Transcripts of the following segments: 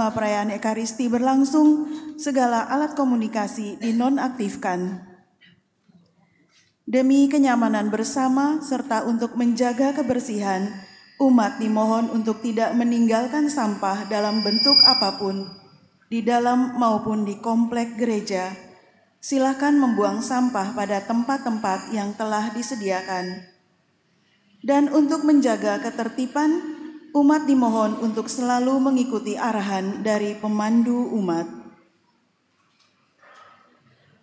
selama perayaan Ekaristi berlangsung, segala alat komunikasi dinonaktifkan. Demi kenyamanan bersama serta untuk menjaga kebersihan, umat dimohon untuk tidak meninggalkan sampah dalam bentuk apapun, di dalam maupun di komplek gereja. Silakan membuang sampah pada tempat-tempat yang telah disediakan. Dan untuk menjaga ketertiban, umat dimohon untuk selalu mengikuti arahan dari pemandu umat.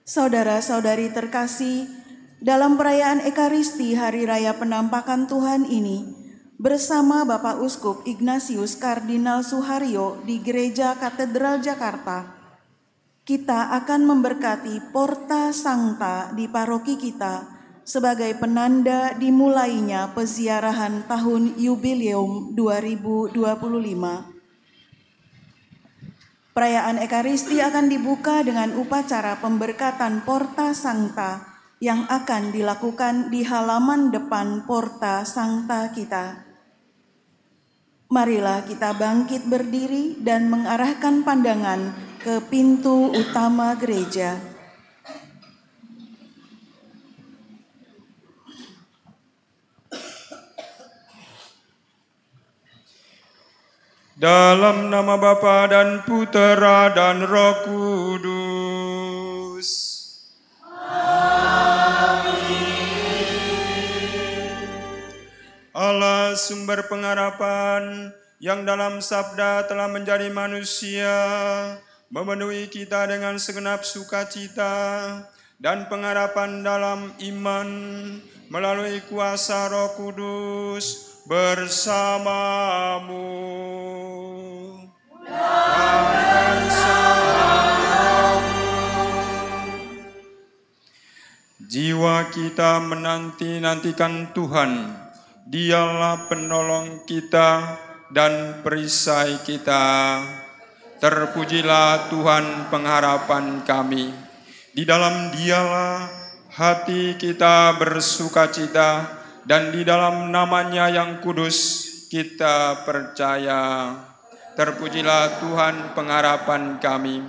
Saudara-saudari terkasih, dalam perayaan Ekaristi Hari Raya Penampakan Tuhan ini, bersama Bapak Uskup Ignatius Kardinal Suharyo di Gereja Katedral Jakarta, kita akan memberkati Porta Sancta di paroki kita sebagai penanda dimulainya peziarahan tahun Yubileum 2025. Perayaan Ekaristi akan dibuka dengan upacara pemberkatan Porta Sancta yang akan dilakukan di halaman depan Porta Sancta kita. Marilah kita bangkit berdiri dan mengarahkan pandangan ke pintu utama gereja. Dalam nama Bapa dan Putera dan Roh Kudus. Allah sumber pengharapan yang dalam sabda telah menjadi manusia, memenuhi kita dengan segenap sukacita dan pengharapan dalam iman melalui kuasa Roh Kudus bersamamu. Dan jiwa kita menanti-nantikan Tuhan. Dialah penolong kita dan perisai kita. Terpujilah Tuhan pengharapan kami. Di dalam Dialah hati kita bersukacita, dan di dalam nama-Nya yang kudus kita percaya. Terpujilah Tuhan pengharapan kami.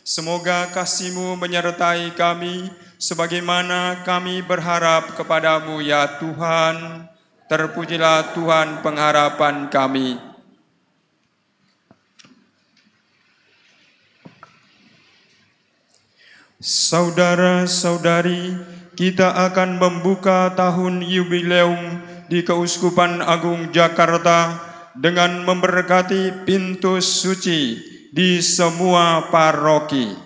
Semoga kasih-Mu menyertai kami sebagaimana kami berharap kepadamu ya Tuhan. Terpujilah Tuhan pengharapan kami. Saudara-saudari, kita akan membuka tahun Yubileum di Keuskupan Agung Jakarta dengan memberkati pintu suci di semua paroki.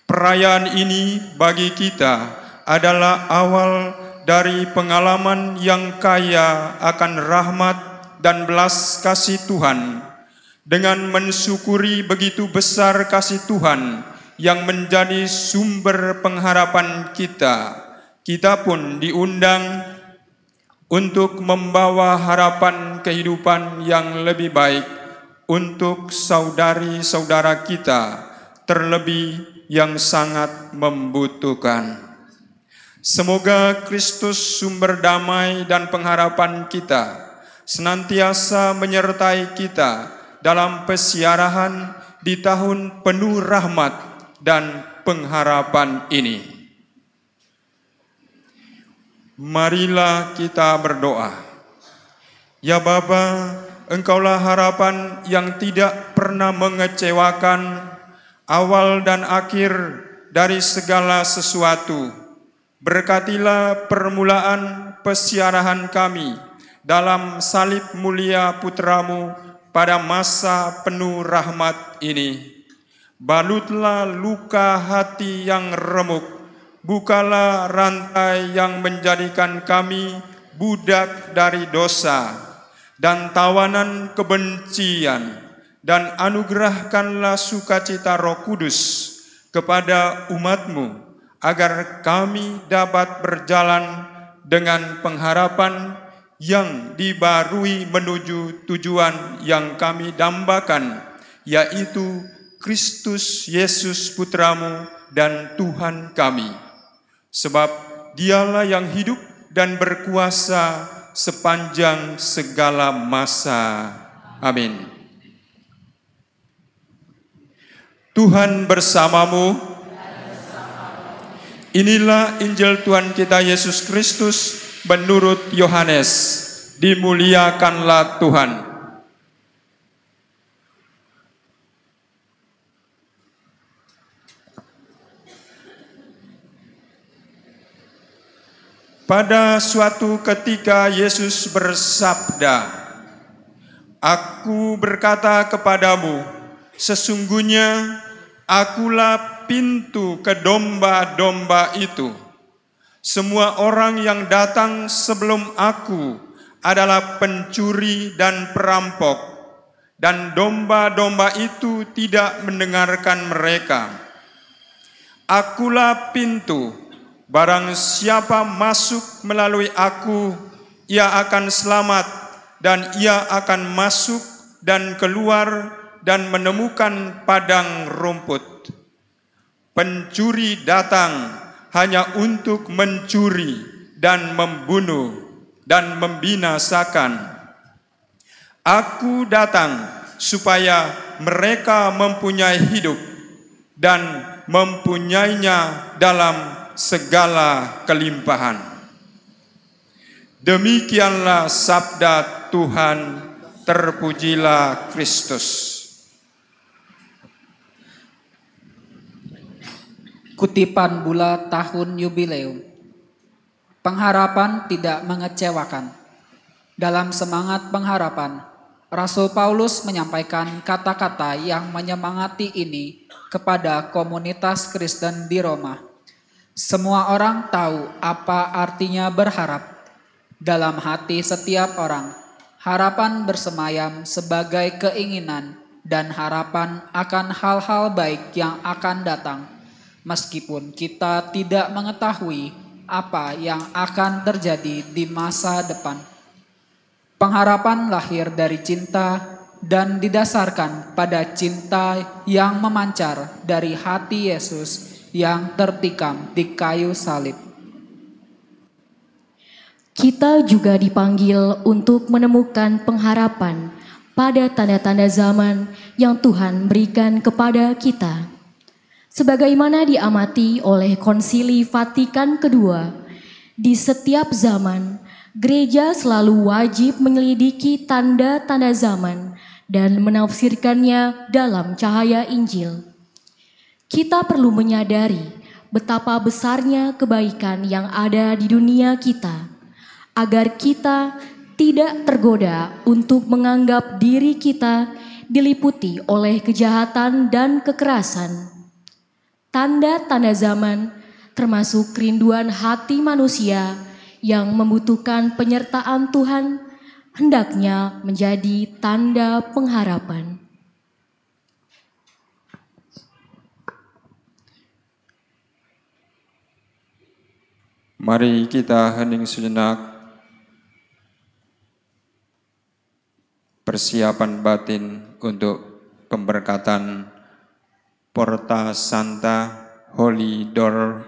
Perayaan ini bagi kita adalah awal dari pengalaman yang kaya akan rahmat dan belas kasih Tuhan. Dengan mensyukuri begitu besar kasih Tuhan yang menjadi sumber pengharapan kita, kita pun diundang untuk membawa harapan kehidupan yang lebih baik untuk saudari-saudara kita, terlebih yang sangat membutuhkan. Semoga Kristus sumber damai dan pengharapan kita senantiasa menyertai kita dalam pesiarahan di tahun penuh rahmat dan pengharapan ini. Marilah kita berdoa. Ya Bapa, Engkaulah harapan yang tidak pernah mengecewakan, awal dan akhir dari segala sesuatu. Berkatilah permulaan pesiarahan kami dalam salib mulia Putra-Mu pada masa penuh rahmat ini. Balutlah luka hati yang remuk, bukalah rantai yang menjadikan kami budak dari dosa dan tawanan kebencian, dan anugerahkanlah sukacita Roh Kudus kepada umat-Mu, agar kami dapat berjalan dengan pengharapan yang dibarui menuju tujuan yang kami dambakan, yaitu Kristus Yesus Putra-Mu dan Tuhan kami. Sebab Dialah yang hidup dan berkuasa sepanjang segala masa. Amin. Tuhan bersamamu. Inilah Injil Tuhan kita Yesus Kristus menurut Yohanes. Dimuliakanlah Tuhan. Pada suatu ketika Yesus bersabda, "Aku berkata kepadamu, sesungguhnya akulah pintu ke domba-domba itu. Semua orang yang datang sebelum aku adalah pencuri dan perampok, dan domba-domba itu tidak mendengarkan mereka. Akulah pintu, barang siapa masuk melalui aku, ia akan selamat, dan ia akan masuk dan keluar dan menemukan padang rumput. Pencuri datang hanya untuk mencuri dan membunuh dan membinasakan. Aku datang supaya mereka mempunyai hidup dan mempunyainya dalam segala kelimpahan." Demikianlah sabda Tuhan, terpujilah Kristus. Kutipan bulan tahun yubileum. Pengharapan tidak mengecewakan. Dalam semangat pengharapan, Rasul Paulus menyampaikan kata-kata yang menyemangati ini kepada komunitas Kristen di Roma. Semua orang tahu apa artinya berharap. Dalam hati setiap orang, harapan bersemayam sebagai keinginan dan harapan akan hal-hal baik yang akan datang, meskipun kita tidak mengetahui apa yang akan terjadi di masa depan. Pengharapan lahir dari cinta dan didasarkan pada cinta yang memancar dari hati Yesus yang tertikam di kayu salib. Kita juga dipanggil untuk menemukan pengharapan pada tanda-tanda zaman yang Tuhan berikan kepada kita. Sebagaimana diamati oleh Konsili Vatikan II, di setiap zaman, gereja selalu wajib menyelidiki tanda-tanda zaman dan menafsirkannya dalam cahaya Injil. Kita perlu menyadari betapa besarnya kebaikan yang ada di dunia kita, agar kita tidak tergoda untuk menganggap diri kita diliputi oleh kejahatan dan kekerasan. Tanda-tanda zaman termasuk kerinduan hati manusia yang membutuhkan penyertaan Tuhan, hendaknya menjadi tanda pengharapan. Mari kita hening sejenak. Persiapan batin untuk pemberkatan Porta Santa Holy Door,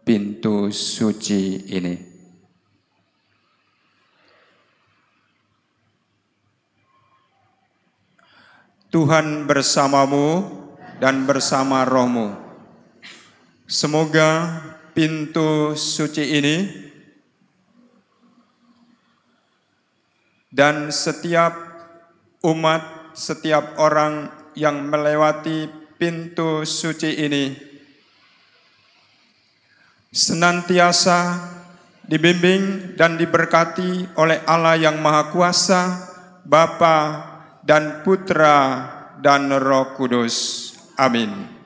pintu suci ini. Tuhan bersamamu dan bersama rohmu. Semoga pintu suci ini dan setiap umat, setiap orang yang melewati pintu suci ini senantiasa dibimbing dan diberkati oleh Allah yang Maha Kuasa, Bapa dan Putra dan Roh Kudus. Amin.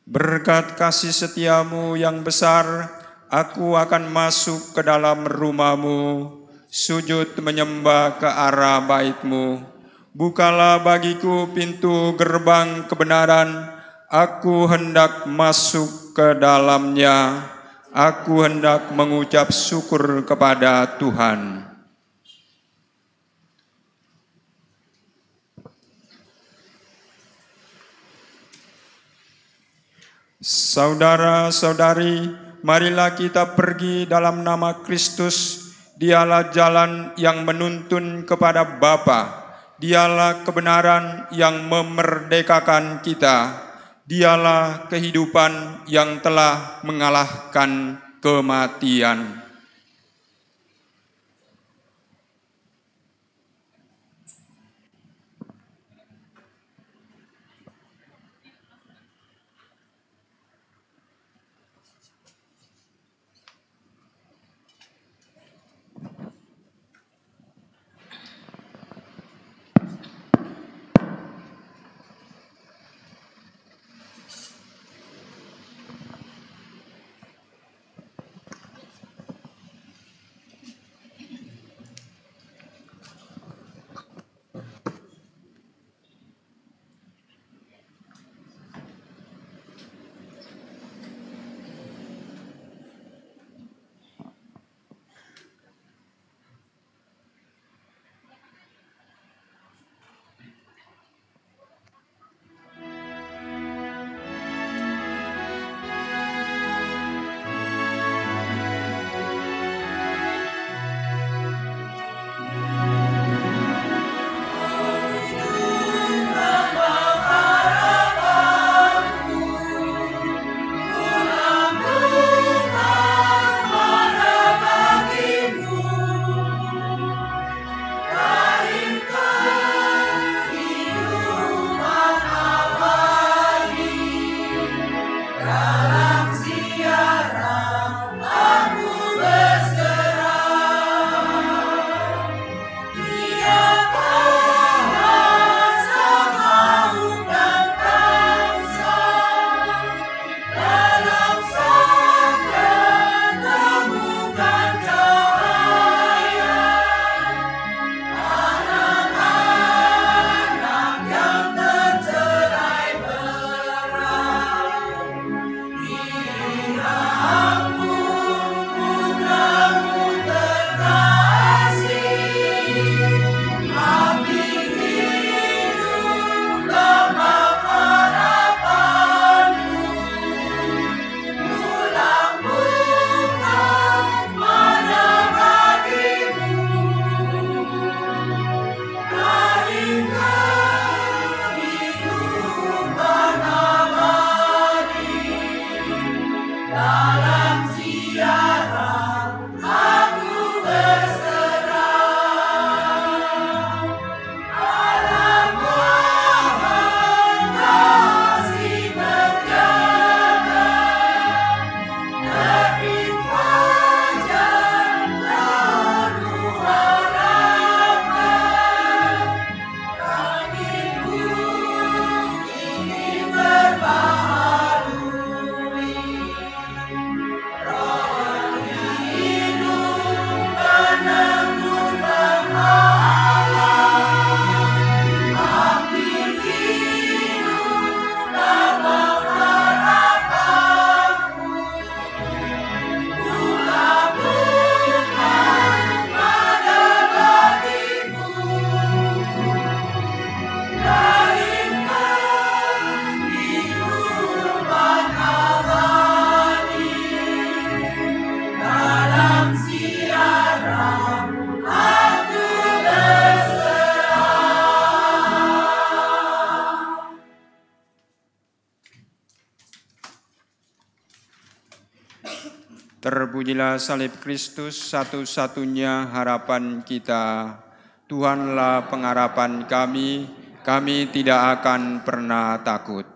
Berkat kasih setiamu yang besar, aku akan masuk ke dalam rumah-Mu, sujud menyembah ke arah bait-Mu. Bukalah bagiku pintu gerbang kebenaran, aku hendak masuk ke dalamnya. Aku hendak mengucap syukur kepada Tuhan. Saudara-saudari, marilah kita pergi dalam nama Kristus. Dialah jalan yang menuntun kepada Bapa. Dialah kebenaran yang memerdekakan kita. Dialah kehidupan yang telah mengalahkan kematian. Terpujilah salib Kristus, satu-satunya harapan kita. Tuhanlah pengharapan kami, kami tidak akan pernah takut.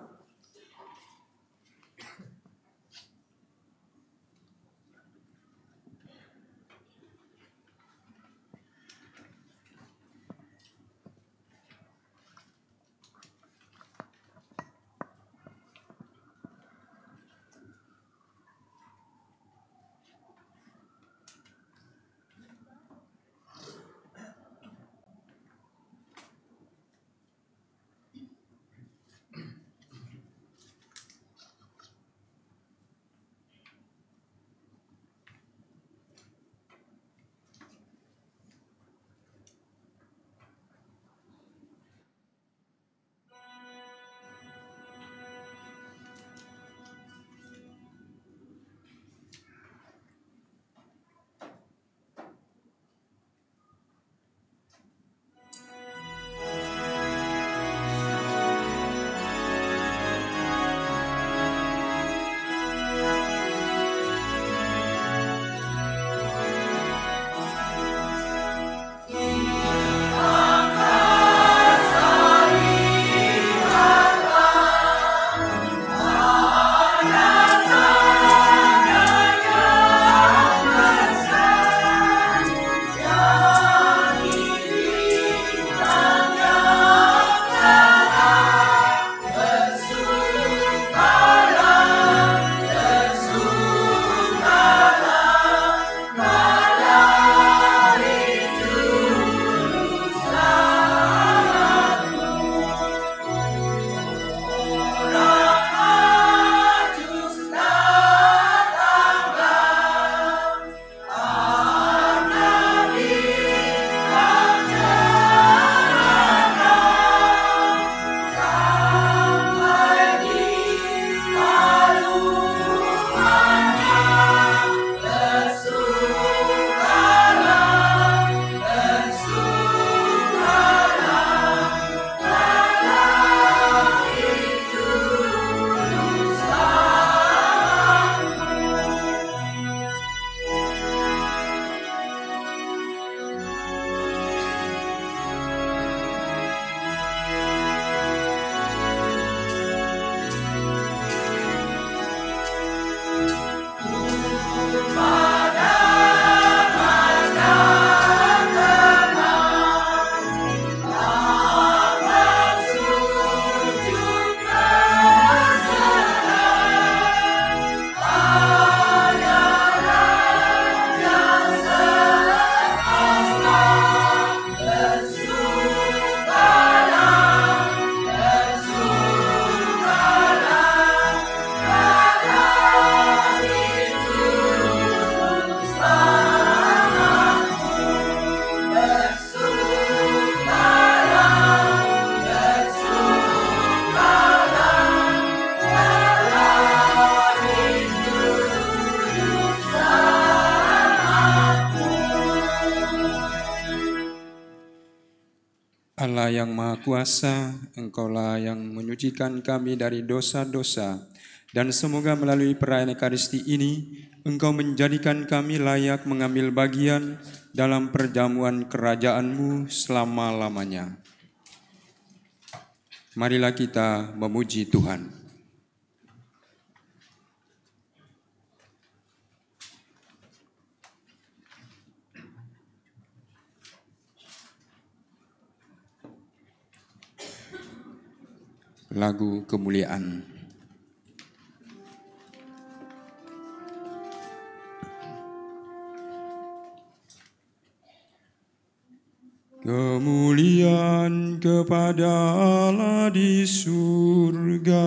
Allah yang Maha Kuasa, Engkaulah yang menyucikan kami dari dosa-dosa, dan semoga melalui perayaan Ekaristi ini, Engkau menjadikan kami layak mengambil bagian dalam perjamuan kerajaan-Mu selama-lamanya. Marilah kita memuji Tuhan. Lagu kemuliaan. Kemuliaan kepada Allah di surga.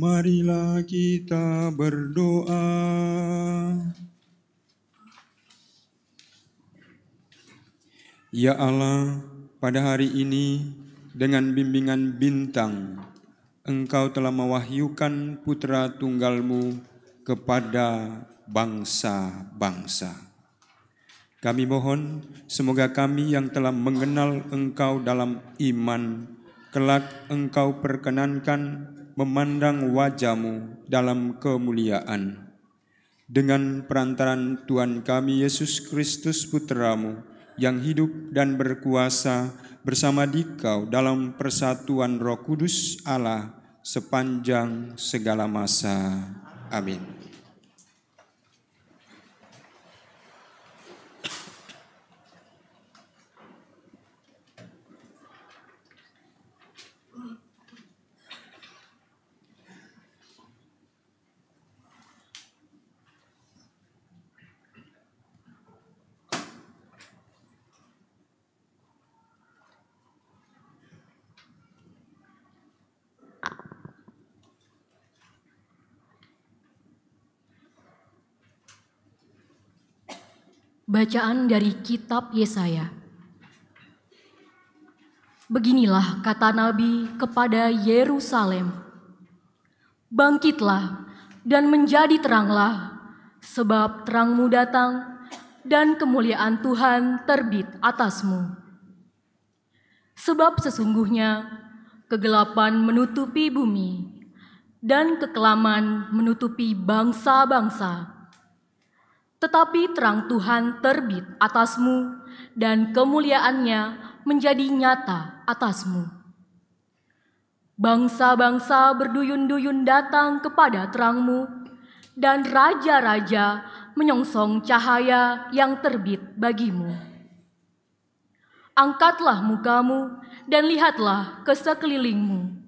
Marilah kita berdoa. Ya Allah, pada hari ini dengan bimbingan bintang, Engkau telah mewahyukan putra tunggal-Mu kepada bangsa-bangsa. Kami mohon semoga kami yang telah mengenal Engkau dalam iman, kelak Engkau perkenankan memandang wajah-Mu dalam kemuliaan. Dengan perantaran Tuhan kami Yesus Kristus Putra-Mu, yang hidup dan berkuasa bersama Dikau dalam persatuan Roh Kudus Allah sepanjang segala masa. Amin. Bacaan dari Kitab Yesaya. Beginilah kata Nabi kepada Yerusalem, "Bangkitlah dan menjadi teranglah, sebab terangmu datang dan kemuliaan Tuhan terbit atasmu. Sebab sesungguhnya kegelapan menutupi bumi dan kekelaman menutupi bangsa-bangsa. Tetapi terang Tuhan terbit atasmu dan kemuliaannya menjadi nyata atasmu. Bangsa-bangsa berduyun-duyun datang kepada terangmu, dan raja-raja menyongsong cahaya yang terbit bagimu. Angkatlah mukamu dan lihatlah ke sekelilingmu.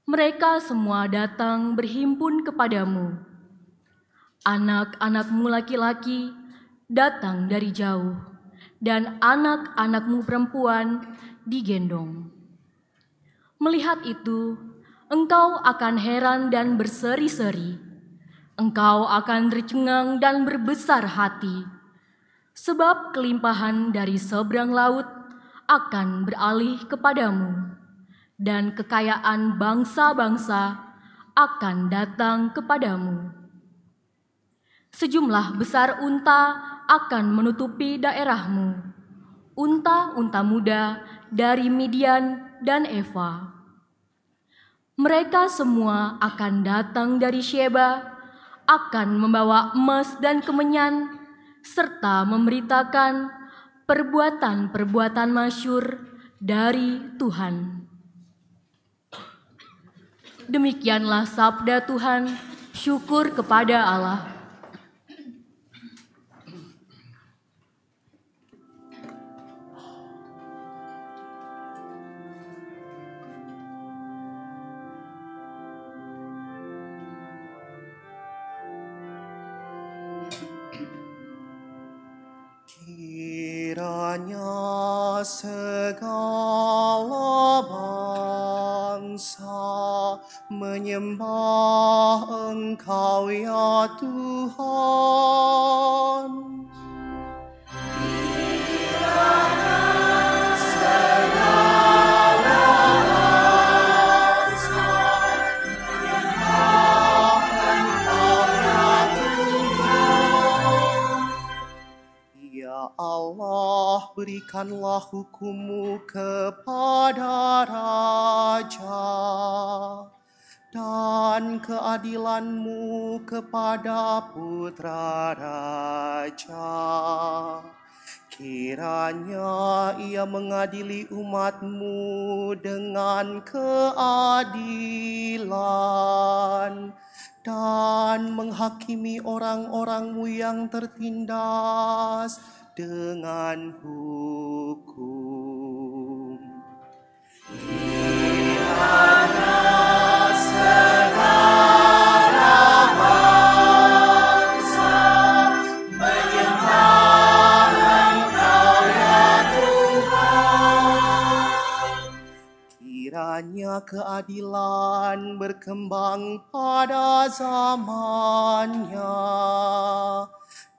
Mereka semua datang berhimpun kepadamu. Anak-anakmu laki-laki datang dari jauh, dan anak-anakmu perempuan digendong. Melihat itu, engkau akan heran dan berseri-seri. Engkau akan tercengang dan berbesar hati, sebab kelimpahan dari seberang laut akan beralih kepadamu, dan kekayaan bangsa-bangsa akan datang kepadamu. Sejumlah besar unta akan menutupi daerahmu, unta-unta muda dari Midian dan Eva. Mereka semua akan datang dari Sheba, akan membawa emas dan kemenyan, serta memberitakan perbuatan-perbuatan masyhur dari Tuhan." Demikianlah sabda Tuhan, syukur kepada Allah. Kiranya segala bangsa menyembah Engkau ya Tuhan. Kiranya segala bangsa menyembah Engkau ya Tuhan. Ya Allah, berikanlah hukum-Mu kepada raja dan keadilan-Mu kepada putra raja. Kiranya ia mengadili umat-Mu dengan keadilan dan menghakimi orang-orang-Mu yang tertindas dengan hukum. Kiranya segala bangsa menyembah Engkau ya Tuhan. Kiranya keadilan berkembang pada zamannya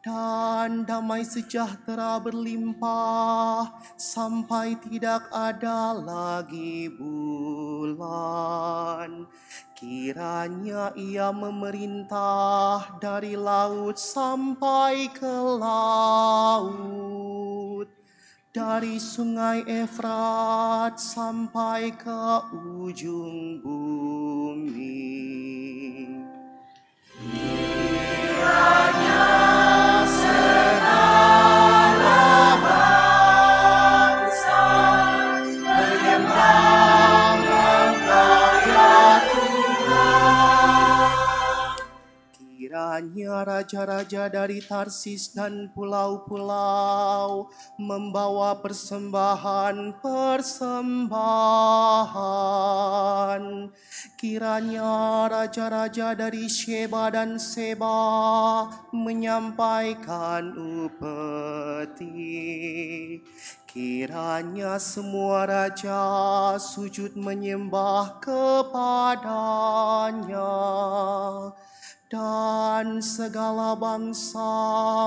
dan damai sejahtera berlimpah sampai tidak ada lagi bulan. Kiranya ia memerintah dari laut sampai ke laut, dari sungai Efrat sampai ke ujung bumi. Kiranya segala bangsa menyembah Engkau ya Tuhan. Kiranya raja-raja dari Tarsis dan pulau-pulau membawa persembahan. Kiranya raja-raja dari Sheba dan Seba menyampaikan upeti. Kiranya semua raja sujud menyembah kepadanya, dan segala bangsa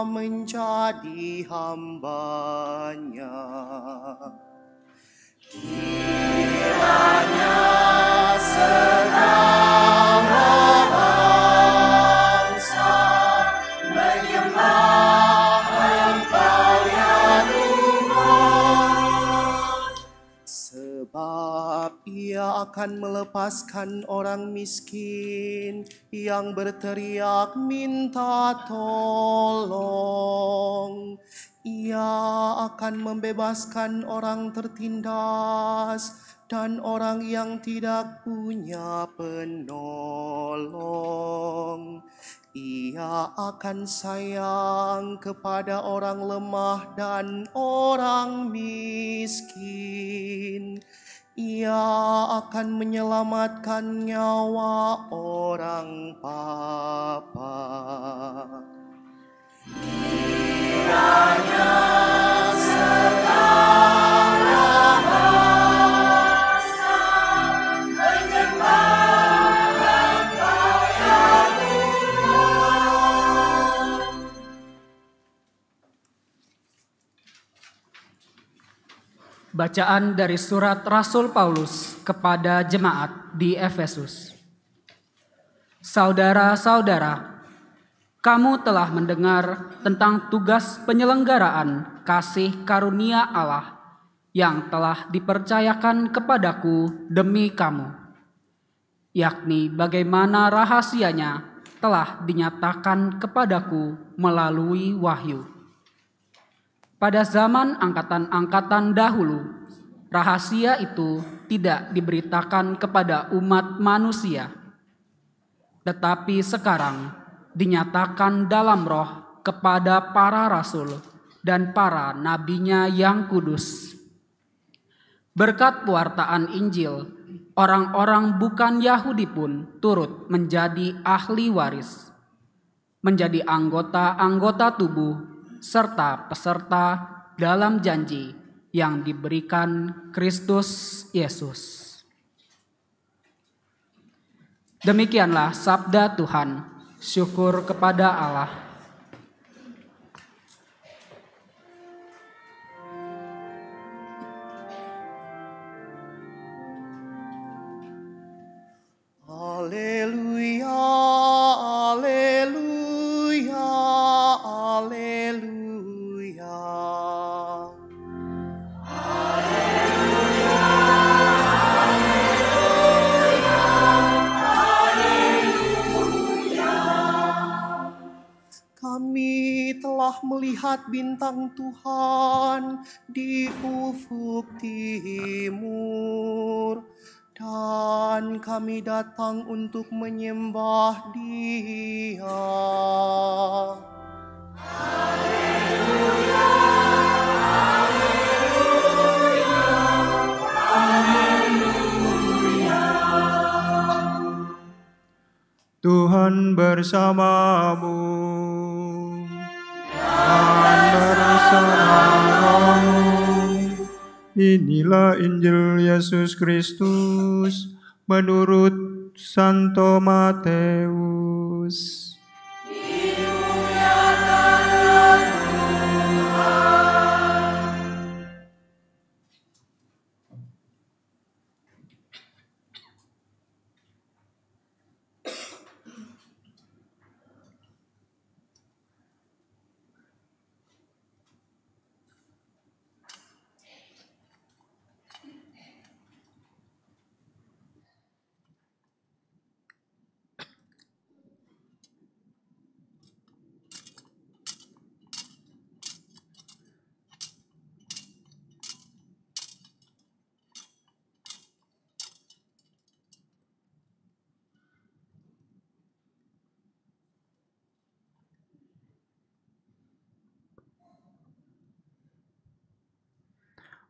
menjadi hambanya. Kiranya segala bangsa menyembah Engkau ya Tuhan, sebab Ia akan melepaskan orang miskin yang berteriak minta tolong. Ia akan membebaskan orang tertindas dan orang yang tidak punya penolong. Ia akan sayang kepada orang lemah dan orang miskin. Ia akan menyelamatkan nyawa orang papa. Kiranya segala bangsa menyembah Engkau ya Tuhan. Bacaan dari surat Rasul Paulus kepada jemaat di Efesus. Saudara-saudara, kamu telah mendengar tentang tugas penyelenggaraan kasih karunia Allah yang telah dipercayakan kepadaku demi kamu, yakni bagaimana rahasianya telah dinyatakan kepadaku melalui wahyu. Pada zaman angkatan-angkatan dahulu, rahasia itu tidak diberitakan kepada umat manusia, tetapi sekarang dinyatakan dalam roh kepada para rasul dan para nabinya yang kudus. Berkat pewartaan Injil, orang-orang bukan Yahudi pun turut menjadi ahli waris, menjadi anggota-anggota tubuh, serta peserta dalam janji yang diberikan Kristus Yesus. Demikianlah sabda Tuhan. Syukur kepada Allah. Haleluya, haleluya, haleluya. Kami telah melihat bintang Tuhan di ufuk timur, dan kami datang untuk menyembah Dia. Haleluya, haleluya, haleluya. Tuhan bersamamu dan bersama rohmu. Inilah Injil Yesus Kristus menurut Santo Matius. Dimuliakanlah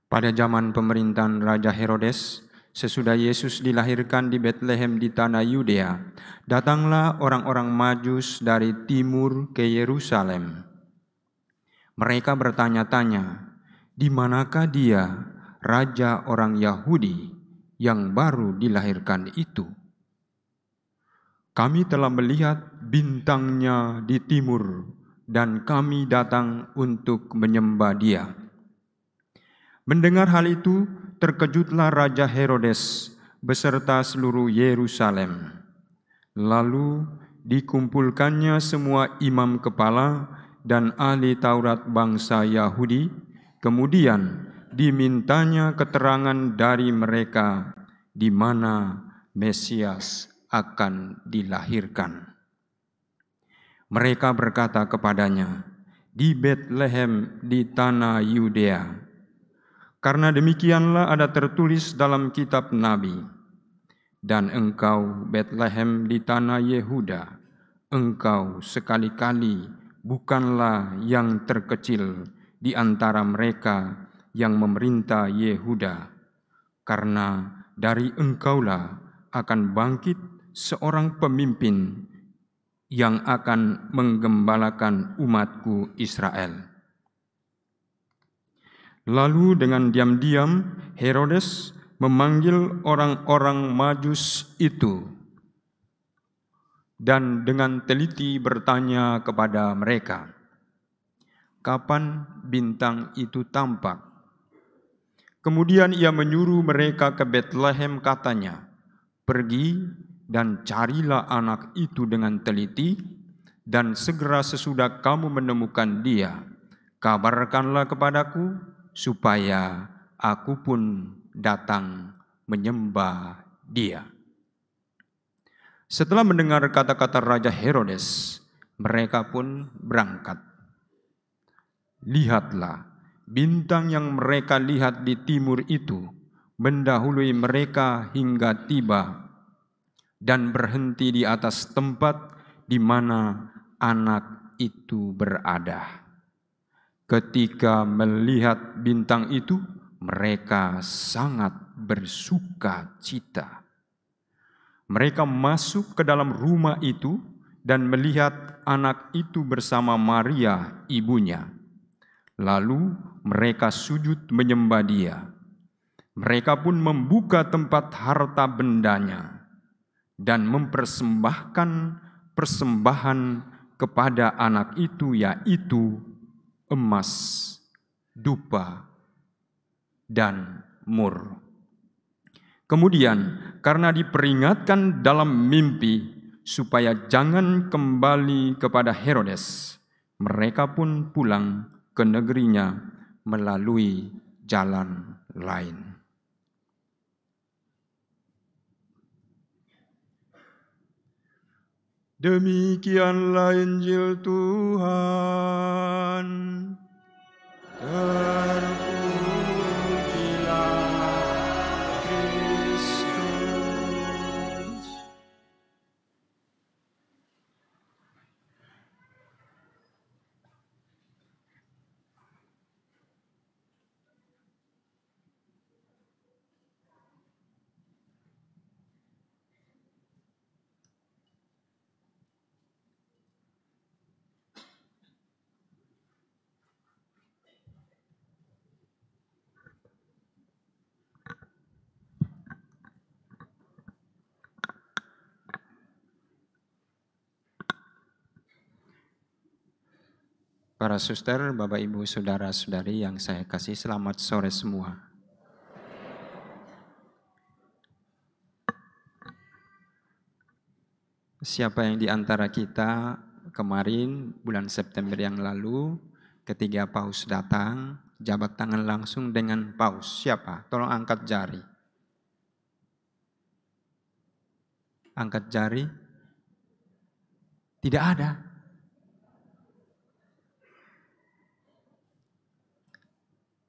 Pada zaman pemerintahan Raja Herodes, sesudah Yesus dilahirkan di Betlehem di tanah Yudea, datanglah orang-orang Majus dari timur ke Yerusalem. Mereka bertanya-tanya, di manakah dia, Raja orang Yahudi yang baru dilahirkan itu? Kami telah melihat bintangnya di timur dan kami datang untuk menyembah dia. Mendengar hal itu, terkejutlah Raja Herodes beserta seluruh Yerusalem. Lalu dikumpulkannya semua imam kepala dan ahli Taurat bangsa Yahudi, kemudian dimintanya keterangan dari mereka di mana Mesias akan dilahirkan. Mereka berkata kepadanya, di Betlehem di tanah Yudea. Karena demikianlah ada tertulis dalam kitab Nabi, dan engkau Betlehem di tanah Yehuda, engkau sekali-kali bukanlah yang terkecil di antara mereka yang memerintah Yehuda, karena dari engkaulah akan bangkit seorang pemimpin yang akan menggembalakan umatku Israel. Lalu dengan diam-diam Herodes memanggil orang-orang Majus itu dan dengan teliti bertanya kepada mereka, kapan bintang itu tampak? Kemudian ia menyuruh mereka ke Betlehem, katanya, pergi dan carilah anak itu dengan teliti, dan segera sesudah kamu menemukan dia, kabarkanlah kepadaku, supaya aku pun datang menyembah dia. Setelah mendengar kata-kata Raja Herodes, mereka pun berangkat. Lihatlah, bintang yang mereka lihat di timur itu mendahului mereka hingga tiba dan berhenti di atas tempat di mana anak itu berada. Ketika melihat bintang itu, mereka sangat bersuka cita. Mereka masuk ke dalam rumah itu dan melihat anak itu bersama Maria, ibunya. Lalu mereka sujud menyembah dia. Mereka pun membuka tempat harta bendanya dan mempersembahkan persembahan kepada anak itu, yaitu emas, dupa, dan mur. Kemudian karena diperingatkan dalam mimpi supaya jangan kembali kepada Herodes, mereka pun pulang ke negerinya melalui jalan lain. Demikianlah Injil Tuhan. Terpujilah Kristus. Para suster, Bapak Ibu, Saudara-saudari yang saya kasih, selamat sore semua. Siapa yang di antara kita kemarin bulan September yang lalu ketika Paus datang, jabat tangan langsung dengan Paus? Siapa? Tolong angkat jari. Angkat jari. Tidak ada.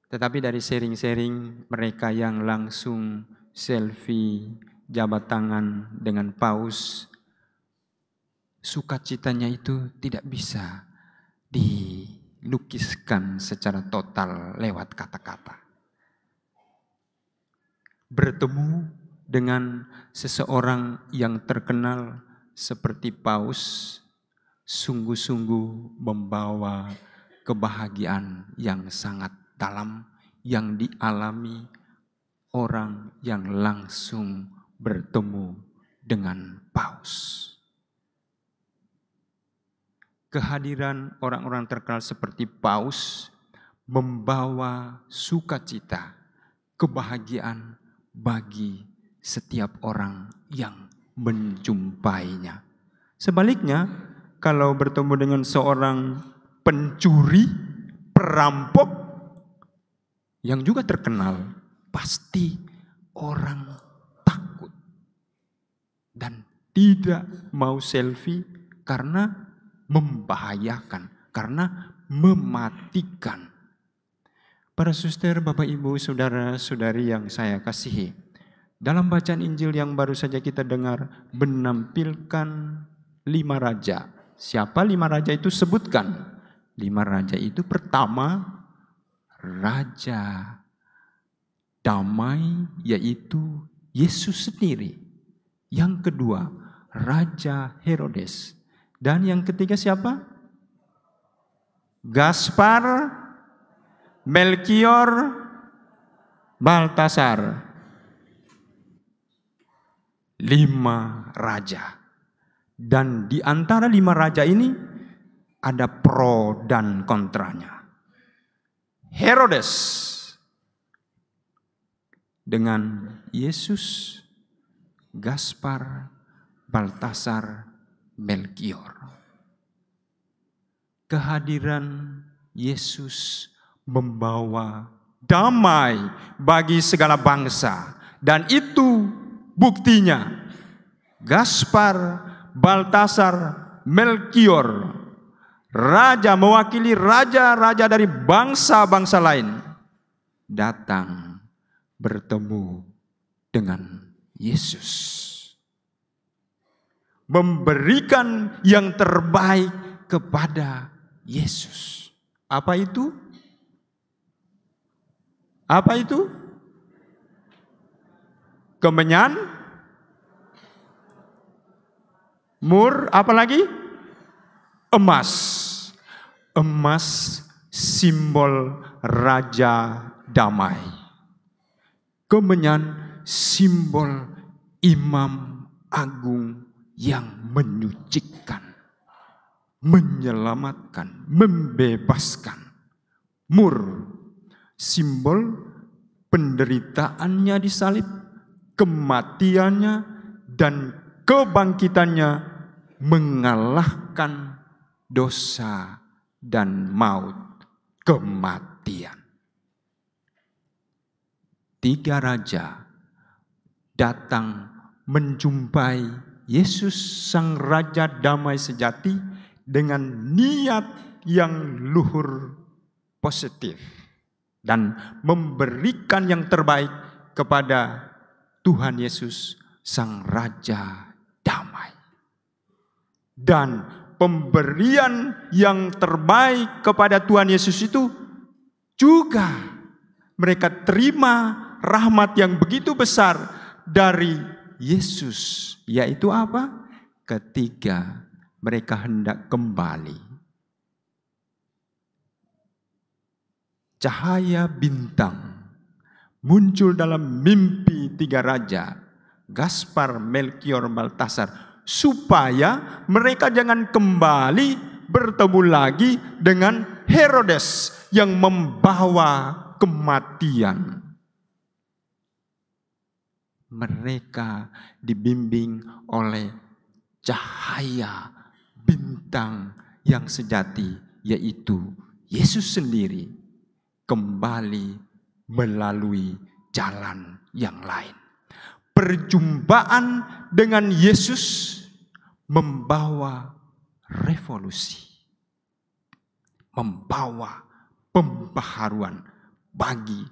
Tetapi dari sharing-sharing mereka yang langsung selfie jabat tangan dengan Paus, sukacitanya itu tidak bisa dilukiskan secara total lewat kata-kata. bertemu dengan seseorang yang terkenal seperti Paus sungguh-sungguh membawa kebahagiaan yang sangat dalam yang dialami orang yang langsung bertemu dengan Paus. Kehadiran orang-orang terkenal seperti Paus membawa sukacita, kebahagiaan bagi setiap orang yang menjumpainya. Sebaliknya, kalau bertemu dengan seorang pencuri, perampok yang juga terkenal, pasti orang takut dan tidak mau selfie karena membahayakan, karena mematikan. Para suster, Bapak, Ibu, saudara-saudari yang saya kasihi, dalam bacaan Injil yang baru saja kita dengar menampilkan 5 raja. Siapa 5 raja itu? Sebutkan. 5 raja itu pertama, Raja Damai, yaitu Yesus sendiri. Yang kedua, Raja Herodes. Dan yang ketiga siapa? Gaspar, Melkior, Baltasar. 5 raja. Dan di antara 5 raja ini ada pro dan kontranya. Herodes dengan Yesus, Gaspar, Baltasar, Melkior. Kehadiran Yesus membawa damai bagi segala bangsa. Dan itu buktinya. Gaspar, Baltasar, Melkior, raja mewakili raja-raja dari bangsa-bangsa lain, datang bertemu dengan Yesus. Memberikan yang terbaik kepada Yesus. Apa itu? Apa itu? Kemenyan, mur, apa lagi? Emas. Emas simbol Raja Damai. Kemenyan simbol Imam Agung yang menyucikan, menyelamatkan, membebaskan. Mur simbol penderitaannya di salib, kematiannya dan kebangkitannya mengalahkan dosa dan maut, kematian. 3 raja datang menjumpai Yesus sang Raja Damai sejati dengan niat yang luhur positif dan memberikan yang terbaik kepada Tuhan Yesus sang Raja Damai. Dan pemberian yang terbaik kepada Tuhan Yesus itu juga mereka terima rahmat yang begitu besar dari Yesus, yaitu apa? Ketika mereka hendak kembali, cahaya bintang muncul dalam mimpi 3 raja, Gaspar, Melkior, Baltasar, supaya mereka jangan kembali bertemu lagi dengan Herodes yang membawa kematian. Mereka dibimbing oleh cahaya bintang yang sejati, yaitu Yesus sendiri, kembali melalui jalan yang lain. Perjumpaan dengan Yesus membawa revolusi, membawa pembaharuan bagi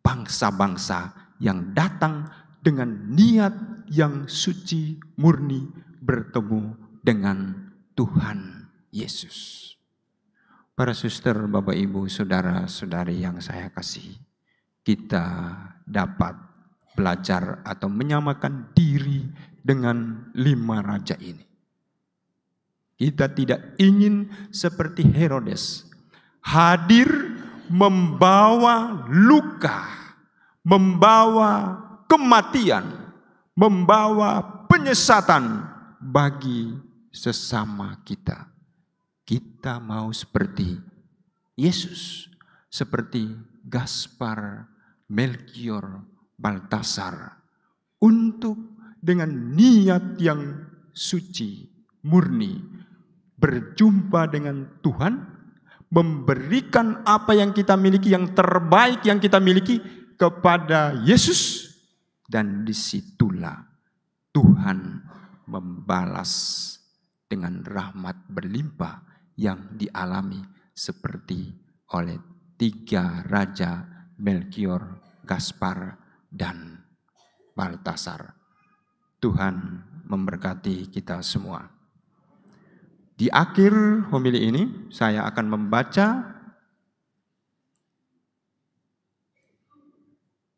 bangsa-bangsa yang datang dengan niat yang suci murni bertemu dengan Tuhan Yesus. Para suster, Bapak, Ibu, saudara-saudari yang saya kasihi, kita dapat belajar atau menyamakan diri dengan 5 raja ini. Kita tidak ingin seperti Herodes, hadir membawa luka, membawa kematian, membawa penyesatan bagi sesama kita. Kita mau seperti Yesus, seperti Gaspar, Melkior, Baltasar, untuk dengan niat yang suci, murni, berjumpa dengan Tuhan, memberikan apa yang kita miliki, yang terbaik yang kita miliki kepada Yesus, dan disitulah Tuhan membalas dengan rahmat berlimpah yang dialami seperti oleh 3 raja, Melkior, Gaspar, dan Baltasar. Tuhan memberkati kita semua. Di akhir homili ini saya akan membaca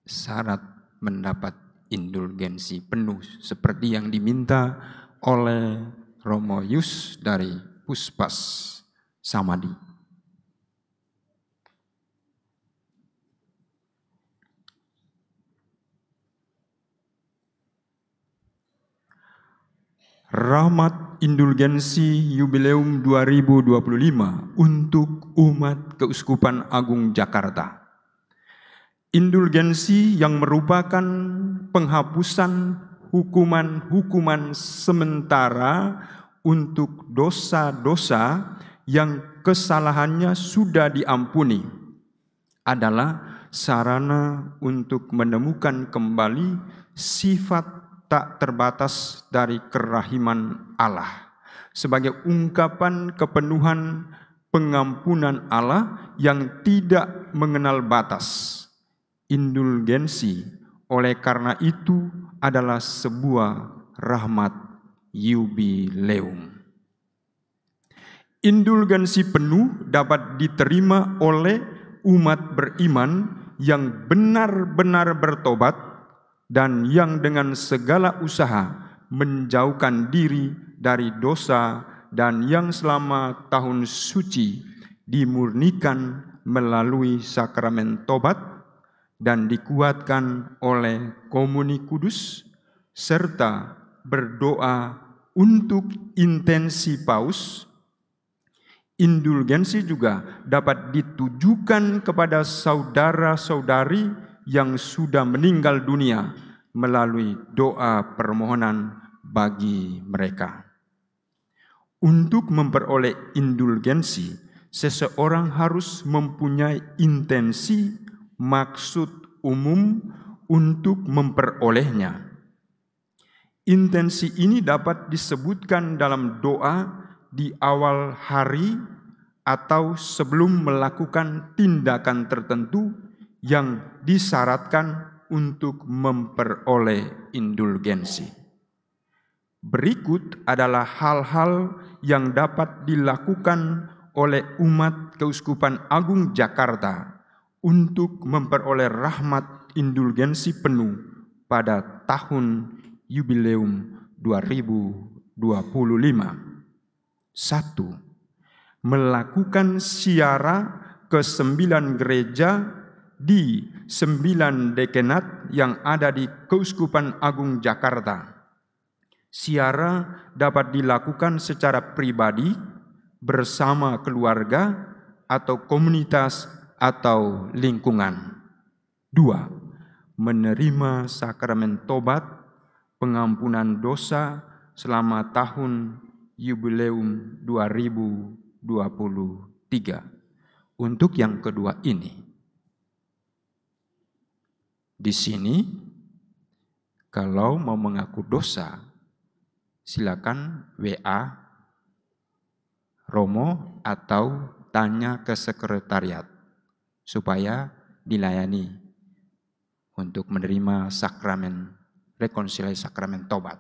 syarat mendapat indulgensi penuh seperti yang diminta oleh Romo Yus dari Puspas Samadi. Rahmat indulgensi Yubileum 2025 untuk umat Keuskupan Agung Jakarta. Indulgensi yang merupakan penghapusan hukuman-hukuman sementara untuk dosa-dosa yang kesalahannya sudah diampuni, adalah sarana untuk menemukan kembali sifat tak terbatas dari kerahiman Allah, sebagai ungkapan kepenuhan pengampunan Allah yang tidak mengenal batas. Indulgensi oleh karena itu adalah sebuah rahmat yubileum. Indulgensi penuh dapat diterima oleh umat beriman yang benar-benar bertobat dan yang dengan segala usaha menjauhkan diri dari dosa dan yang selama tahun suci dimurnikan melalui sakramen tobat dan dikuatkan oleh komuni kudus, serta berdoa untuk intensi paus. Indulgensi juga dapat ditujukan kepada saudara-saudari yang sudah meninggal dunia melalui doa permohonan bagi mereka. Untuk memperoleh indulgensi, seseorang harus mempunyai intensi maksud umum untuk memperolehnya. Intensi ini dapat disebutkan dalam doa di awal hari atau sebelum melakukan tindakan tertentu yang disyaratkan untuk memperoleh indulgensi. Berikut adalah hal-hal yang dapat dilakukan oleh umat Keuskupan Agung Jakarta untuk memperoleh rahmat indulgensi penuh pada tahun Yubileum 2025. 1. Melakukan ziarah ke 9 gereja di 9 dekanat yang ada di Keuskupan Agung Jakarta. Ziarah dapat dilakukan secara pribadi, bersama keluarga, atau komunitas, atau lingkungan. 2. Menerima sakramen tobat, pengampunan dosa selama tahun Yubileum 2023. Untuk yang kedua ini, di sini kalau mau mengaku dosa, silakan WA Romo atau tanya ke sekretariat supaya dilayani untuk menerima sakramen rekonsiliasi, sakramen tobat.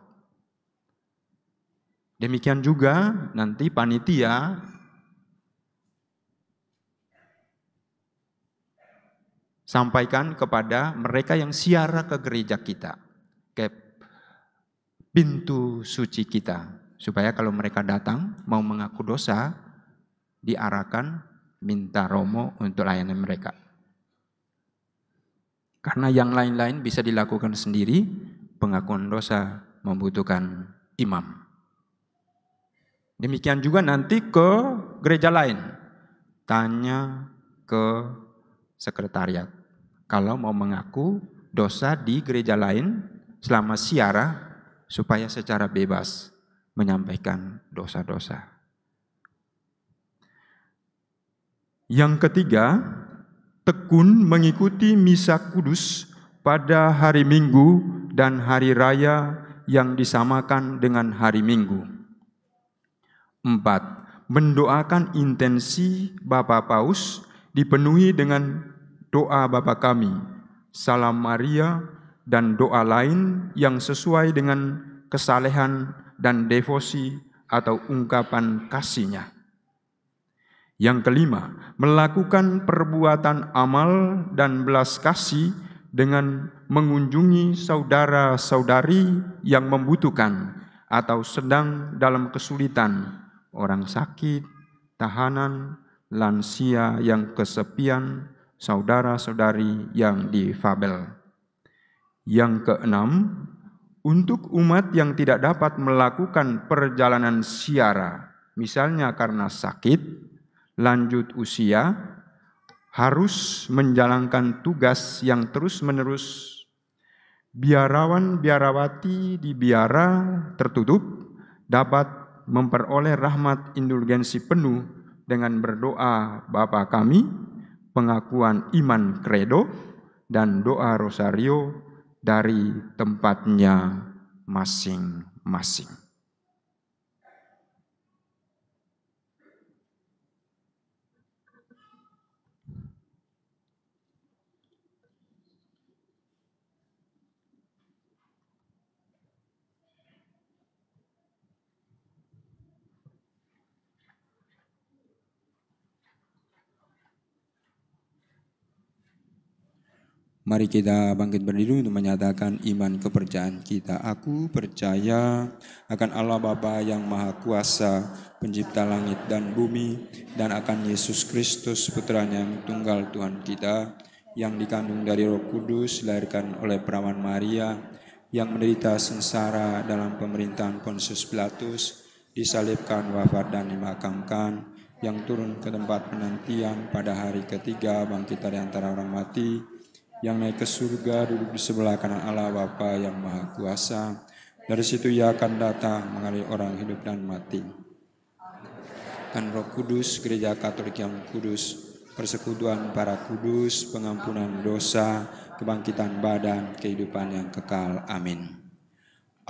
Demikian juga nanti panitia sampaikan kepada mereka yang ziarah ke gereja kita, ke pintu suci kita, supaya kalau mereka datang mau mengaku dosa, diarahkan minta romo untuk layanan mereka. Karena yang lain-lain bisa dilakukan sendiri, pengakuan dosa membutuhkan imam. Demikian juga nanti ke gereja lain, tanya ke sekretariat. Kalau mau mengaku dosa di gereja lain selama ziarah, supaya secara bebas menyampaikan dosa-dosa. Yang ketiga, tekun mengikuti misa kudus pada hari Minggu dan hari raya yang disamakan dengan hari Minggu. 4. Mendoakan intensi Bapa Paus dipenuhi dengan doa Bapa kami, Salam Maria, dan doa lain yang sesuai dengan kesalehan dan devosi atau ungkapan kasihnya. Yang kelima, melakukan perbuatan amal dan belas kasih dengan mengunjungi saudara-saudari yang membutuhkan atau sedang dalam kesulitan, orang sakit, tahanan, lansia yang kesepian, saudara-saudari yang difabel. Yang keenam, untuk umat yang tidak dapat melakukan perjalanan ziarah, misalnya karena sakit, lanjut usia, harus menjalankan tugas yang terus-menerus. Biarawan-biarawati di biara tertutup dapat memperoleh rahmat indulgensi penuh dengan berdoa Bapa kami, pengakuan iman kredo, dan doa rosario dari tempatnya masing-masing. Mari kita bangkit berdiri untuk menyatakan iman kepercayaan kita. Aku percaya akan Allah Bapa yang Maha Kuasa, pencipta langit dan bumi, dan akan Yesus Kristus, Putranya yang tunggal Tuhan kita, yang dikandung dari Roh Kudus, dilahirkan oleh perawan Maria, yang menderita sengsara dalam pemerintahan Pontius Pilatus, disalibkan, wafat dan dimakamkan, yang turun ke tempat penantian pada hari ketiga, bangkit dari antara orang mati, yang naik ke surga, duduk di sebelah kanan Allah Bapa yang Maha Kuasa. Dari situ Ia akan datang mengadili orang hidup dan mati. Dan Roh Kudus, Gereja Katolik yang kudus, persekutuan para kudus, pengampunan dosa, kebangkitan badan, kehidupan yang kekal. Amin.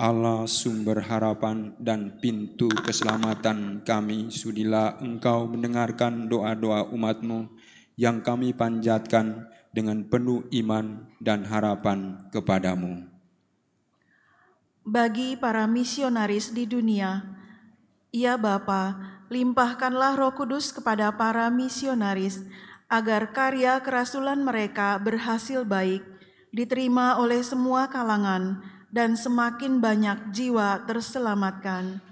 Allah sumber harapan dan pintu keselamatan kami, sudilah Engkau mendengarkan doa-doa umat-Mu yang kami panjatkan dengan penuh iman dan harapan kepadamu. Bagi para misionaris di dunia, ya Bapa, limpahkanlah Roh Kudus kepada para misionaris, agar karya kerasulan mereka berhasil baik, diterima oleh semua kalangan, dan semakin banyak jiwa terselamatkan.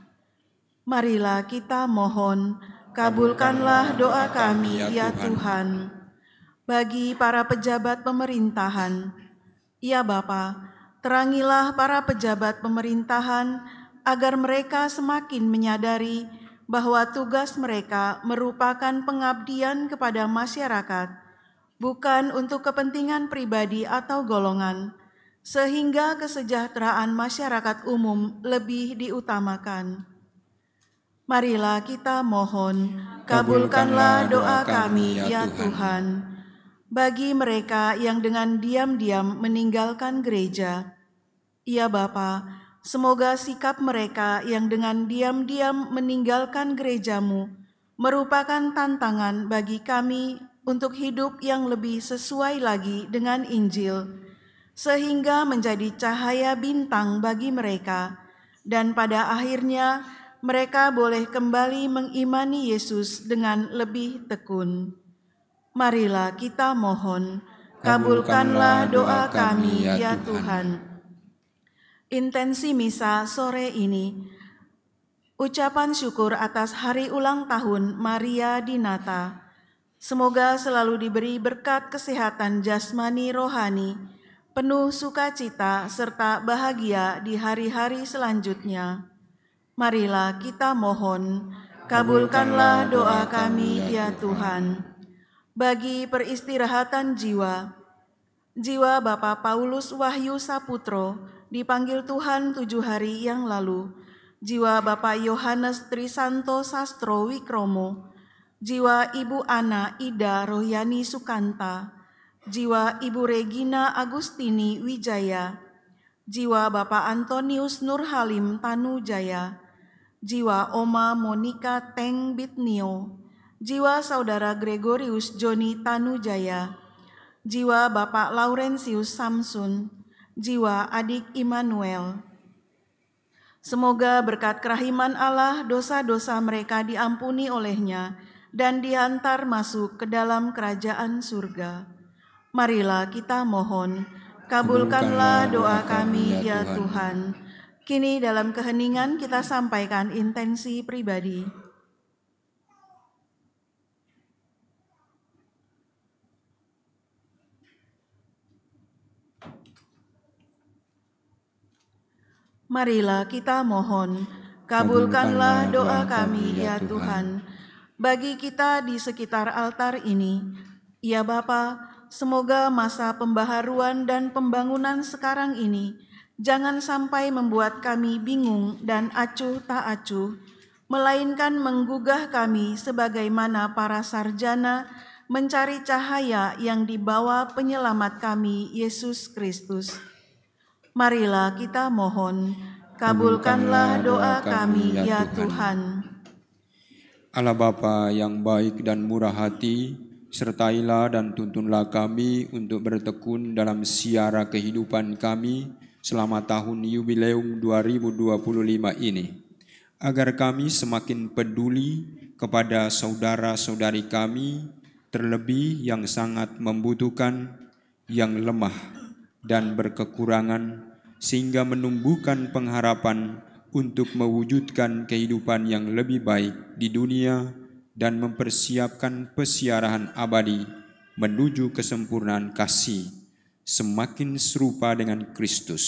Marilah kita mohon, kabulkanlah doa kami, ya Tuhan. Bagi para pejabat pemerintahan, ya Bapa, terangilah para pejabat pemerintahan agar mereka semakin menyadari bahwa tugas mereka merupakan pengabdian kepada masyarakat, bukan untuk kepentingan pribadi atau golongan, sehingga kesejahteraan masyarakat umum lebih diutamakan. Marilah kita mohon, kabulkanlah doa kami, ya Tuhan. Bagi mereka yang dengan diam-diam meninggalkan gereja, ya Bapa, semoga sikap mereka yang dengan diam-diam meninggalkan gereja-Mu merupakan tantangan bagi kami untuk hidup yang lebih sesuai lagi dengan Injil, sehingga menjadi cahaya bintang bagi mereka, dan pada akhirnya mereka boleh kembali mengimani Yesus dengan lebih tekun. Marilah kita mohon, Kabulkanlah doa kami, ya Tuhan. Intensi misa sore ini, ucapan syukur atas hari ulang tahun Maria Dinata. Semoga selalu diberi berkat kesehatan jasmani rohani, penuh sukacita serta bahagia di hari-hari selanjutnya. Marilah kita mohon, kabulkanlah doa kami, ya Tuhan. Bagi peristirahatan jiwa, jiwa Bapak Paulus Wahyu Saputro dipanggil Tuhan 7 hari yang lalu, jiwa Bapak Yohanes Trisanto Sastro Wikromo, jiwa Ibu Ana Ida Rohyani Sukanta, jiwa Ibu Regina Agustini Wijaya, jiwa Bapak Antonius Nurhalim Tanujaya, jiwa Oma Monika Teng Bitnio, jiwa Saudara Gregorius Joni Tanujaya, jiwa Bapak Laurentius Samsun, jiwa Adik Immanuel. Semoga berkat kerahiman Allah dosa-dosa mereka diampuni olehnya dan dihantar masuk ke dalam kerajaan surga. Marilah kita mohon, kabulkanlah doa kami, ya Tuhan. Kini dalam keheningan kita sampaikan intensi pribadi. Marilah kita mohon, kabulkanlah doa kami, ya Tuhan. Bagi kita di sekitar altar ini, ya Bapa, semoga masa pembaharuan dan pembangunan sekarang ini jangan sampai membuat kami bingung dan acuh tak acuh, melainkan menggugah kami sebagaimana para sarjana mencari cahaya yang dibawa penyelamat kami, Yesus Kristus. Marilah kita mohon, kabulkanlah doa kami, ya Tuhan. Allah Bapa yang baik dan murah hati, sertailah dan tuntunlah kami untuk bertekun dalam siara kehidupan kami selama tahun yubileum 2025 ini, agar kami semakin peduli kepada saudara-saudari kami, terlebih yang sangat membutuhkan, yang lemah dan berkekurangan, sehingga menumbuhkan pengharapan untuk mewujudkan kehidupan yang lebih baik di dunia dan mempersiapkan pesiarahan abadi menuju kesempurnaan kasih, semakin serupa dengan Kristus.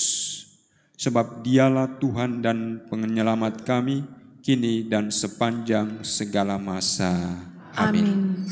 Sebab Dialah Tuhan dan Penyelamat kami, kini dan sepanjang segala masa. Amin.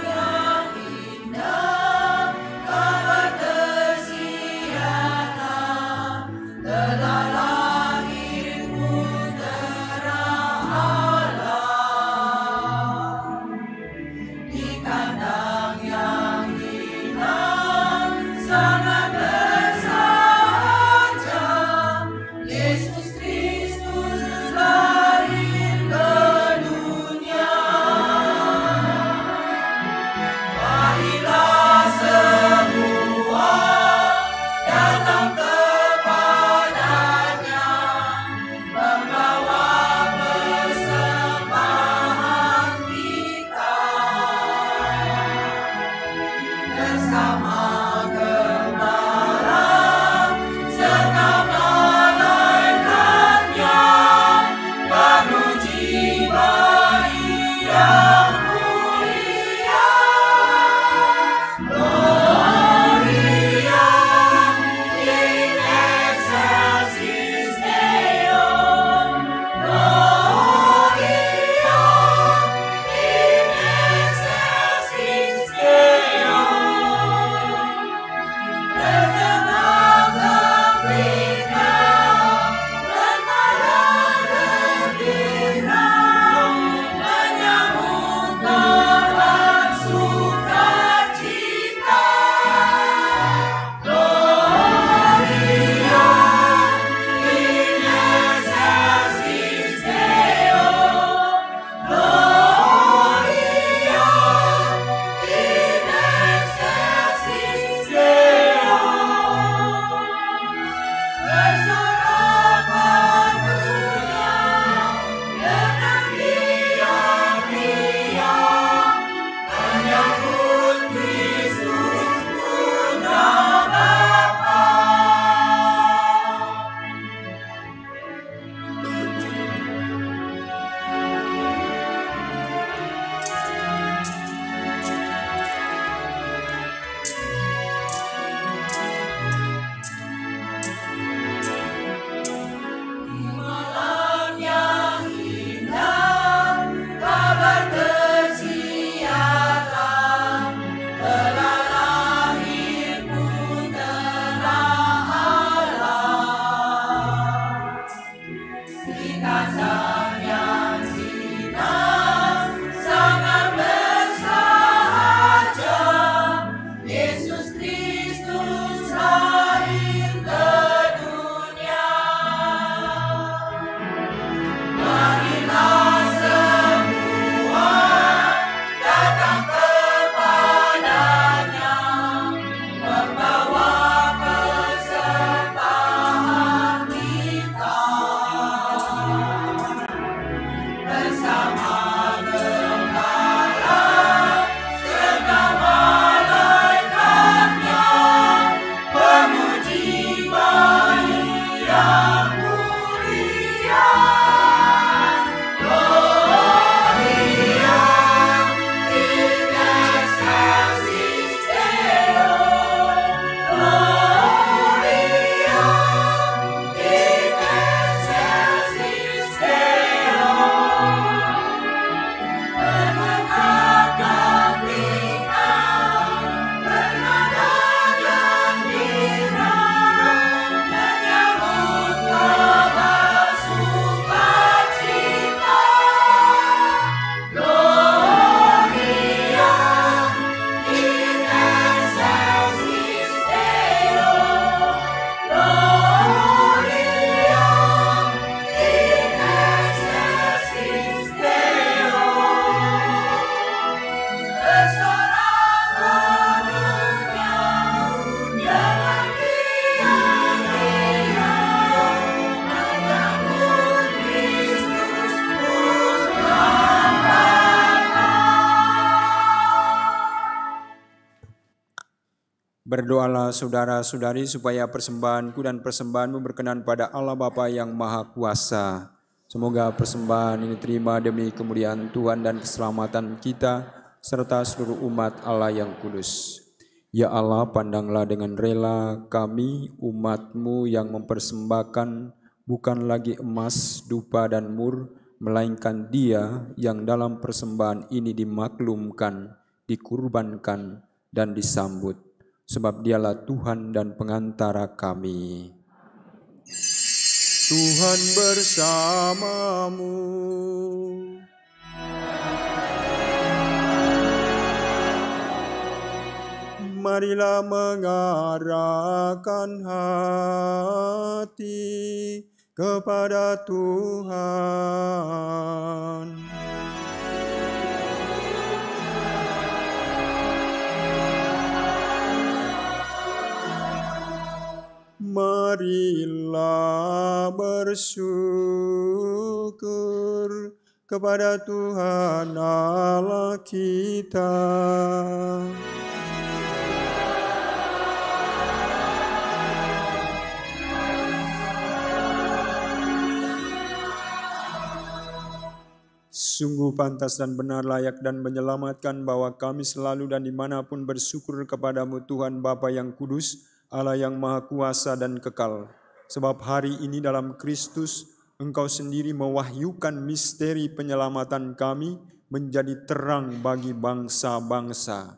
Maria Berdoalah saudara-saudari supaya persembahanku dan persembahanmu berkenan pada Allah Bapa yang Maha Kuasa. Semoga persembahan ini terima demi kemuliaan Tuhan dan keselamatan kita, serta seluruh umat Allah yang kudus. Ya Allah, pandanglah dengan rela kami, umat-Mu yang mempersembahkan bukan lagi emas, dupa, dan mur, melainkan Dia yang dalam persembahan ini dimaklumkan, dikurbankan, dan disambut. Sebab Dialah Tuhan dan pengantara kami. Tuhan bersamamu. Marilah mengarahkan hati kepada Tuhan. Marilah bersyukur kepada Tuhan Allah kita. Sungguh pantas dan benar, layak dan menyelamatkan bahwa kami selalu dan dimanapun bersyukur kepadamu Tuhan Bapa yang kudus, Allah yang Maha Kuasa dan kekal. Sebab hari ini dalam Kristus, Engkau sendiri mewahyukan misteri penyelamatan kami menjadi terang bagi bangsa-bangsa.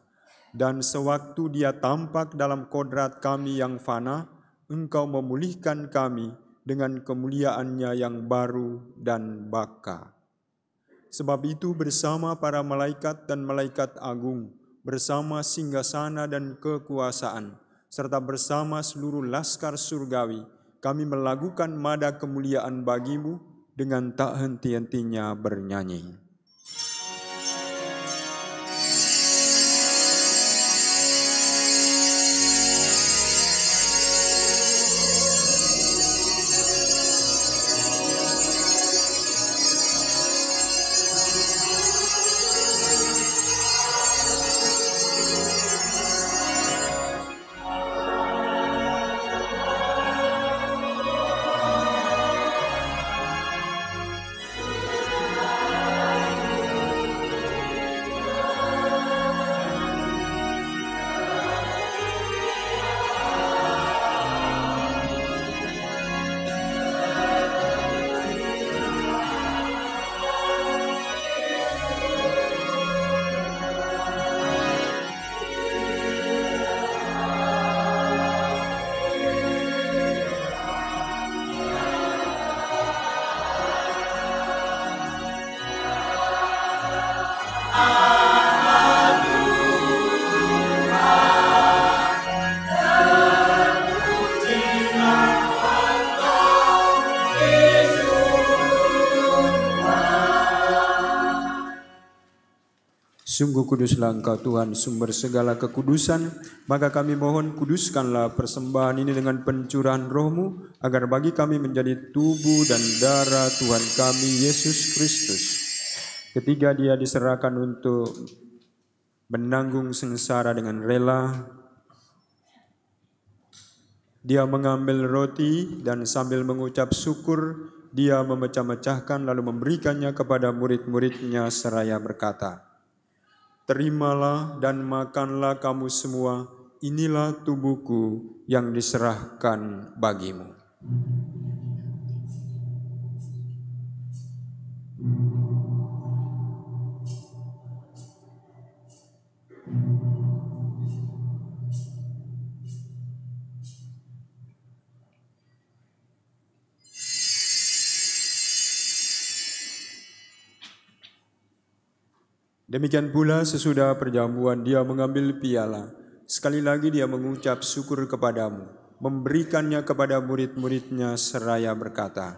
Dan sewaktu Dia tampak dalam kodrat kami yang fana, Engkau memulihkan kami dengan kemuliaan-Nya yang baru dan baka. Sebab itu bersama para malaikat dan malaikat agung, bersama singgasana dan kekuasaan, serta bersama seluruh laskar surgawi, kami melakukan mada kemuliaan bagi-Mu dengan tak henti-hentinya bernyanyi. Sungguh kuduslah Engkau Tuhan, sumber segala kekudusan, maka kami mohon kuduskanlah persembahan ini dengan pencurahan Roh-Mu, agar bagi kami menjadi tubuh dan darah Tuhan kami Yesus Kristus. Ketika Dia diserahkan untuk menanggung sengsara dengan rela, Dia mengambil roti dan sambil mengucap syukur, Dia memecah-mecahkan lalu memberikannya kepada murid-murid-Nya seraya berkata, "Terimalah dan makanlah kamu semua, inilah tubuhku yang diserahkan bagimu." Demikian pula sesudah perjamuan Dia mengambil piala. Sekali lagi Dia mengucap syukur kepadamu, memberikannya kepada murid-murid-Nya seraya berkata,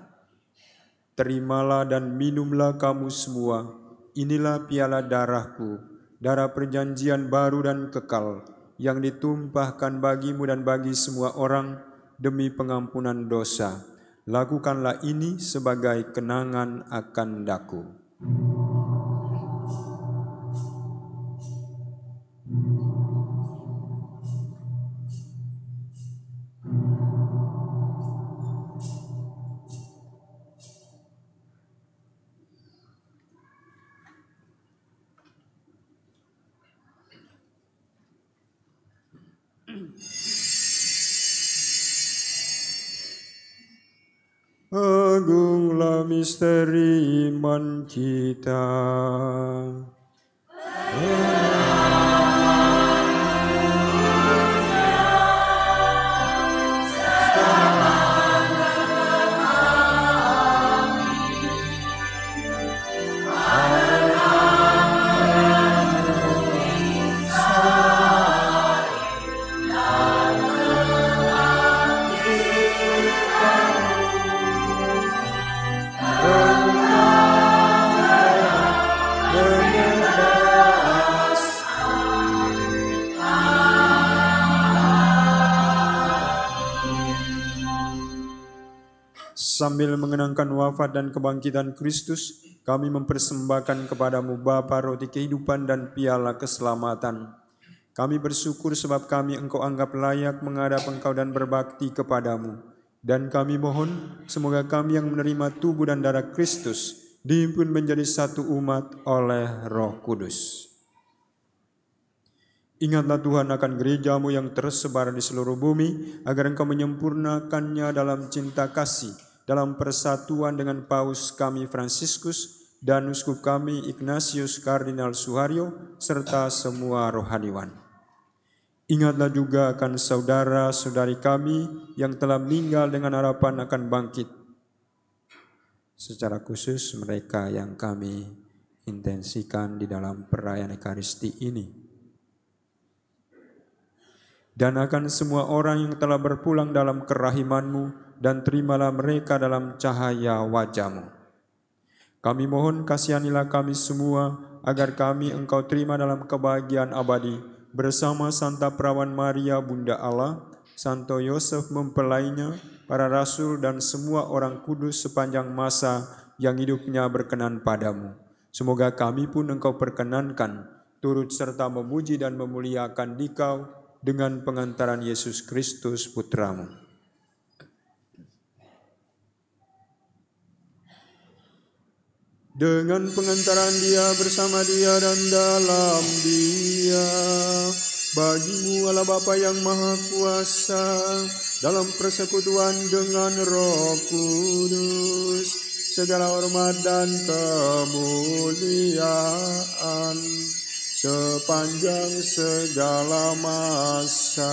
"Terimalah dan minumlah kamu semua, inilah piala darahku, darah perjanjian baru dan kekal, yang ditumpahkan bagimu dan bagi semua orang demi pengampunan dosa. Lakukanlah ini sebagai kenangan akan daku." agunglah misteri iman kita. Sambil mengenangkan wafat dan kebangkitan Kristus, kami mempersembahkan kepadamu Bapa roti kehidupan dan piala keselamatan. Kami bersyukur sebab kami Engkau anggap layak menghadap Engkau dan berbakti kepadamu. Dan kami mohon semoga kami yang menerima tubuh dan darah Kristus dihimpun menjadi satu umat oleh Roh Kudus. Ingatlah Tuhan akan gerejamu yang tersebar di seluruh bumi, agar Engkau menyempurnakannya dalam cinta kasih, dalam persatuan dengan Paus kami Fransiskus dan Uskup kami Ignatius Kardinal Suharyo, serta semua rohaniwan. Ingatlah juga akan saudara-saudari kami yang telah meninggal dengan harapan akan bangkit. Secara khusus mereka yang kami intensikan di dalam perayaan Ekaristi ini. Dan akan semua orang yang telah berpulang dalam kerahiman-Mu, dan terimalah mereka dalam cahaya wajah-Mu. Kami mohon kasihanilah kami semua, agar kami Engkau terima dalam kebahagiaan abadi, bersama Santa Perawan Maria Bunda Allah, Santo Yosef mempelainya, para rasul dan semua orang kudus sepanjang masa yang hidupnya berkenan padamu. Semoga kami pun Engkau perkenankan, turut serta memuji dan memuliakan Dikau dengan pengantaran Yesus Kristus Putra-Mu. Dengan pengantaran Dia, bersama Dia, dan dalam Dia, bagi-Mu Allah Bapa yang Maha Kuasa, dalam persekutuan dengan Roh Kudus, segala hormat dan kemuliaan sepanjang segala masa.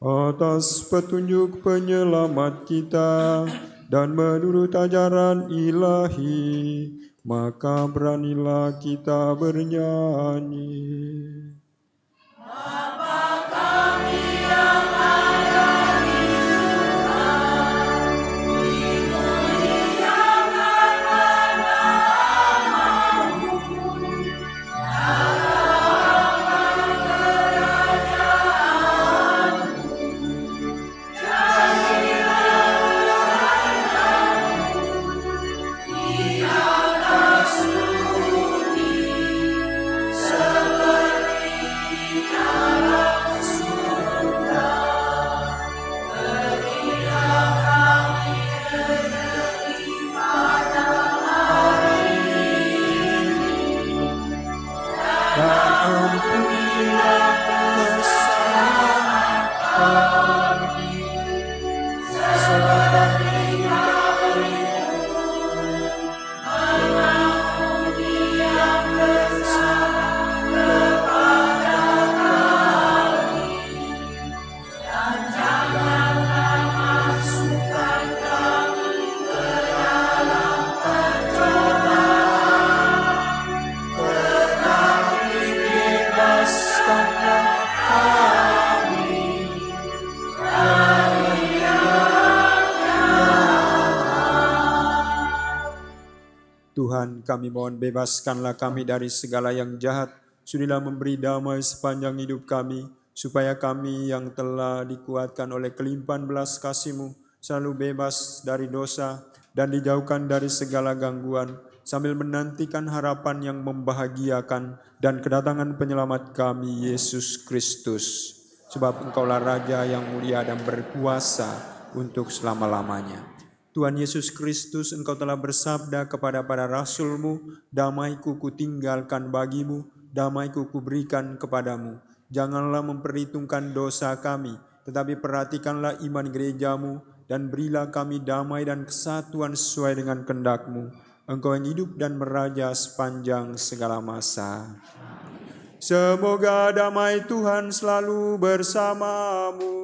Atas petunjuk penyelamat kita dan menurut ajaran ilahi, maka beranilah kita bernyanyi. Bapa kami yang ada di surga, dimuliakan namamu, datanglah kerajaanmu, jadilah kehendakmu di atas bumi seperti di dalam surga. Berilah kami rezeki pada hari ini, dan ampunilah kesalahan kami, seperti kami mengampuni yang bersalah kepada kami, dan janganlah masukkan kami ke dalam pencobaan, tetapi bebaskanlah kami dari yang jahat. Tuhan, kami mohon bebaskanlah kami dari segala yang jahat. Sudilah memberi damai sepanjang hidup kami, supaya kami yang telah dikuatkan oleh kelimpahan belas kasih-Mu selalu bebas dari dosa dan dijauhkan dari segala gangguan, sambil menantikan harapan yang membahagiakan dan kedatangan penyelamat kami, Yesus Kristus. Sebab Engkaulah Raja yang mulia dan berkuasa untuk selama-lamanya. Tuhan Yesus Kristus, Engkau telah bersabda kepada para rasul-Mu, damai-Ku kutinggalkan bagimu, damai-Ku kuberikan kepadamu. Janganlah memperhitungkan dosa kami, tetapi perhatikanlah iman gerejamu, dan berilah kami damai dan kesatuan sesuai dengan kehendak-Mu. Engkau yang hidup dan meraja sepanjang segala masa. Semoga damai Tuhan selalu bersamamu.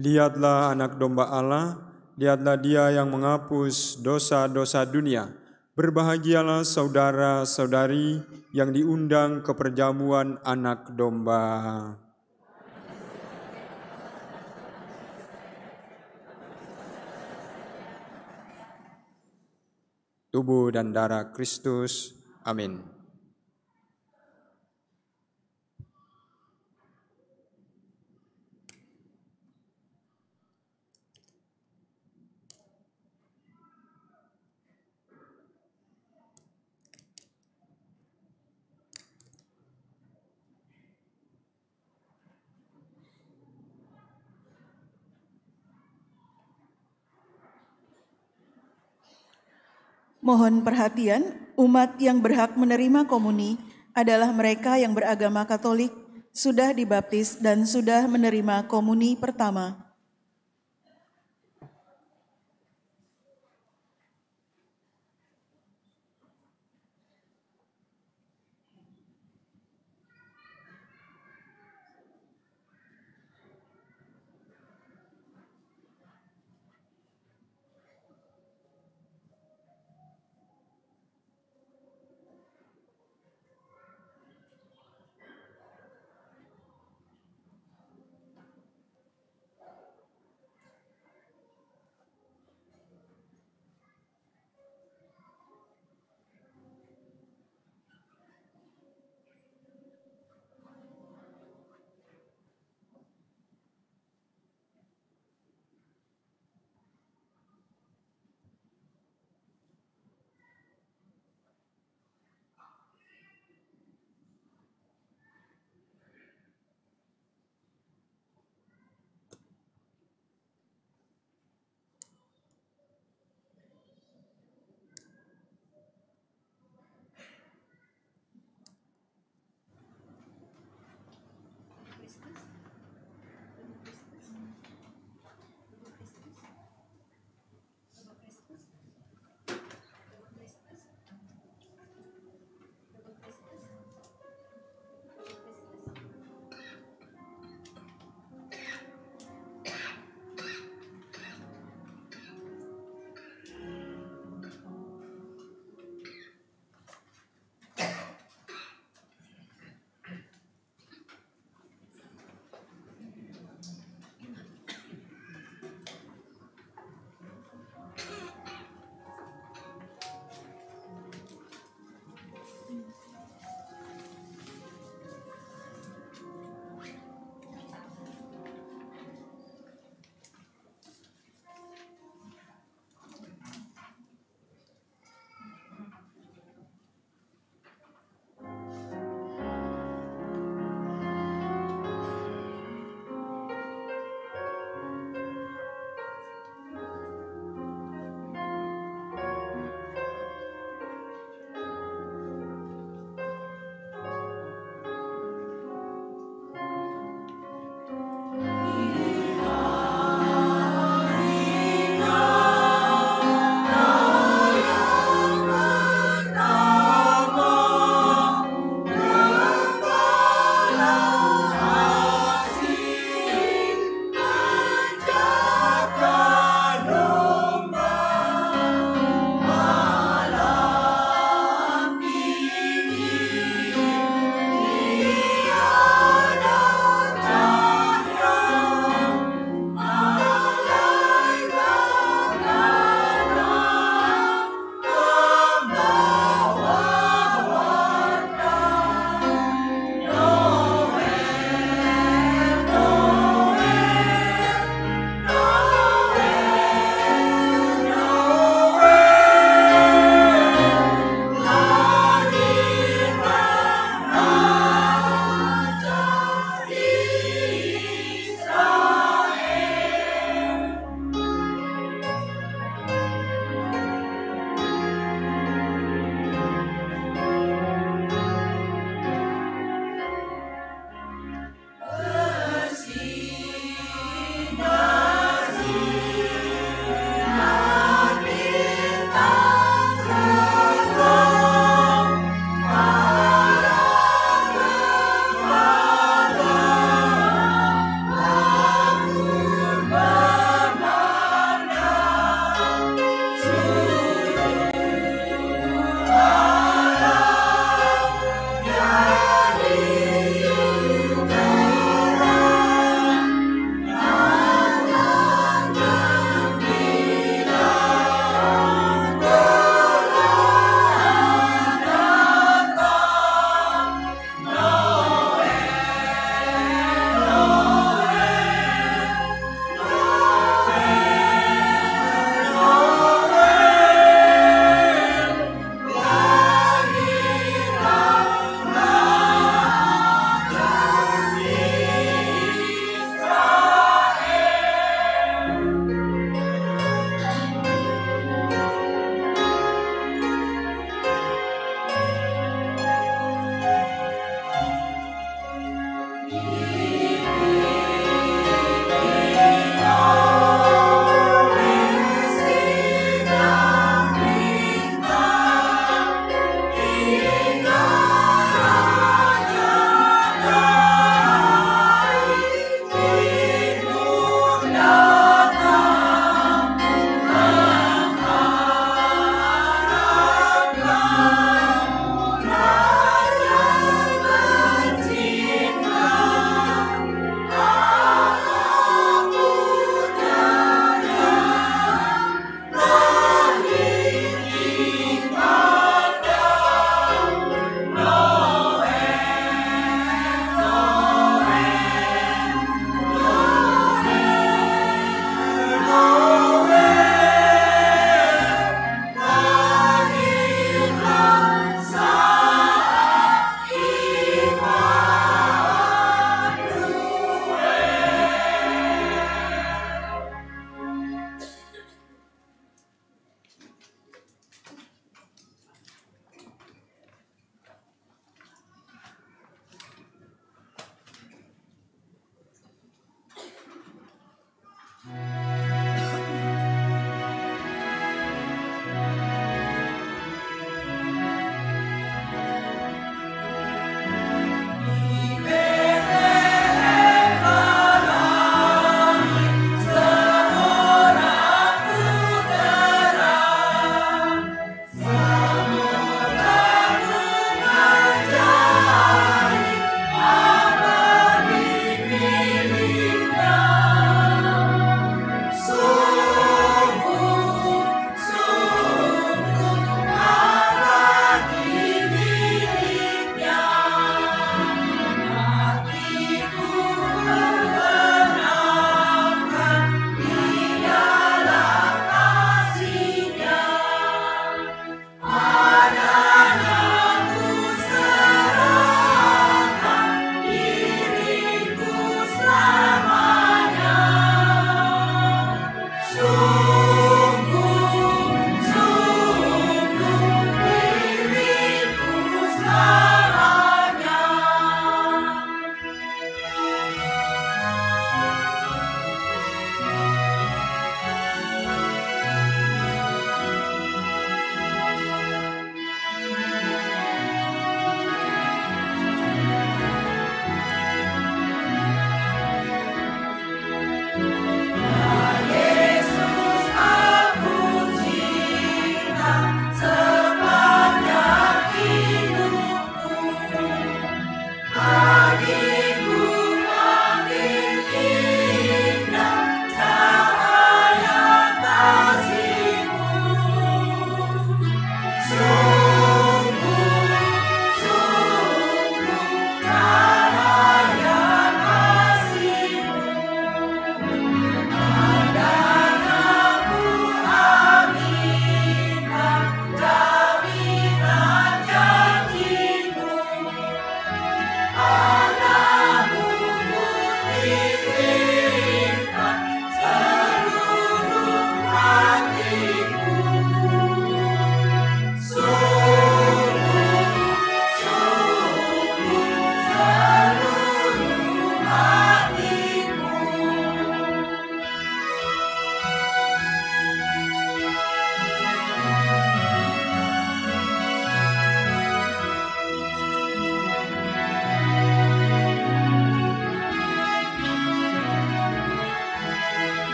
Lihatlah anak domba Allah, lihatlah Dia yang menghapus dosa-dosa dunia. Berbahagialah saudara-saudari yang diundang ke perjamuan anak domba. Tubuh dan darah Kristus. Amin. Mohon perhatian, umat yang berhak menerima komuni adalah mereka yang beragama Katolik, sudah dibaptis dan sudah menerima komuni pertama.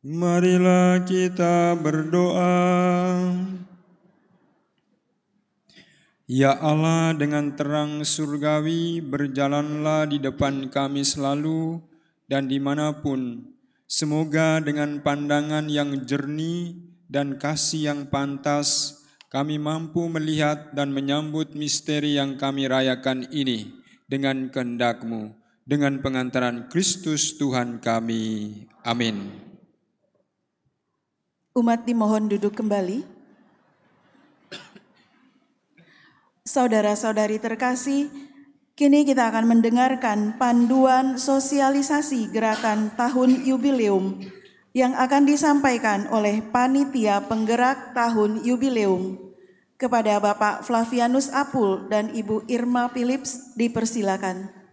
Marilah kita berdoa. Ya Allah, dengan terang surgawi, berjalanlah di depan kami selalu dan dimanapun. Semoga dengan pandangan yang jernih dan kasih yang pantas, kami mampu melihat dan menyambut misteri yang kami rayakan ini dengan kehendak-Mu, dengan pengantaran Kristus Tuhan kami. Amin. Umat dimohon duduk kembali. Saudara-saudari terkasih, kini kita akan mendengarkan panduan sosialisasi gerakan Tahun Yubileum yang akan disampaikan oleh Panitia Penggerak Tahun Yubileum. Kepada Bapak Flavianus Apul dan Ibu Irma Philips dipersilakan.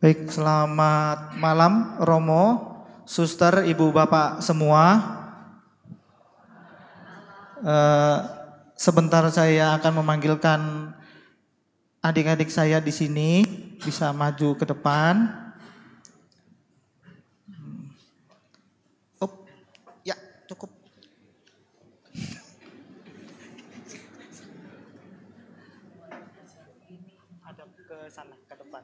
Baik, selamat malam Romo, Suster, Ibu Bapak semua. Sebentar saya akan memanggilkan adik-adik saya di sini, bisa maju ke depan. Ya, cukup. Hadap ke sana, ke depan.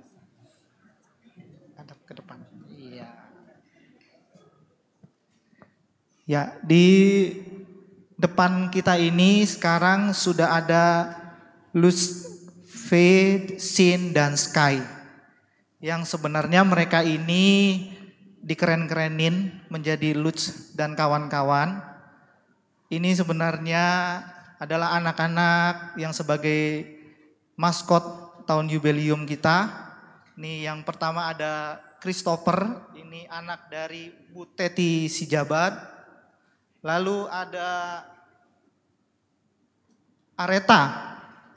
Hadap ke depan. Iya. Ya, di depan kita ini sekarang sudah ada Luz, Fade, Sin, dan Sky. Yang sebenarnya mereka ini dikeren-kerenin menjadi Luz dan kawan-kawan. Ini sebenarnya adalah anak-anak yang sebagai maskot tahun jubileum kita. Ini yang pertama ada Christopher, ini anak dari Bu Teti Sijabat. Lalu ada Areta.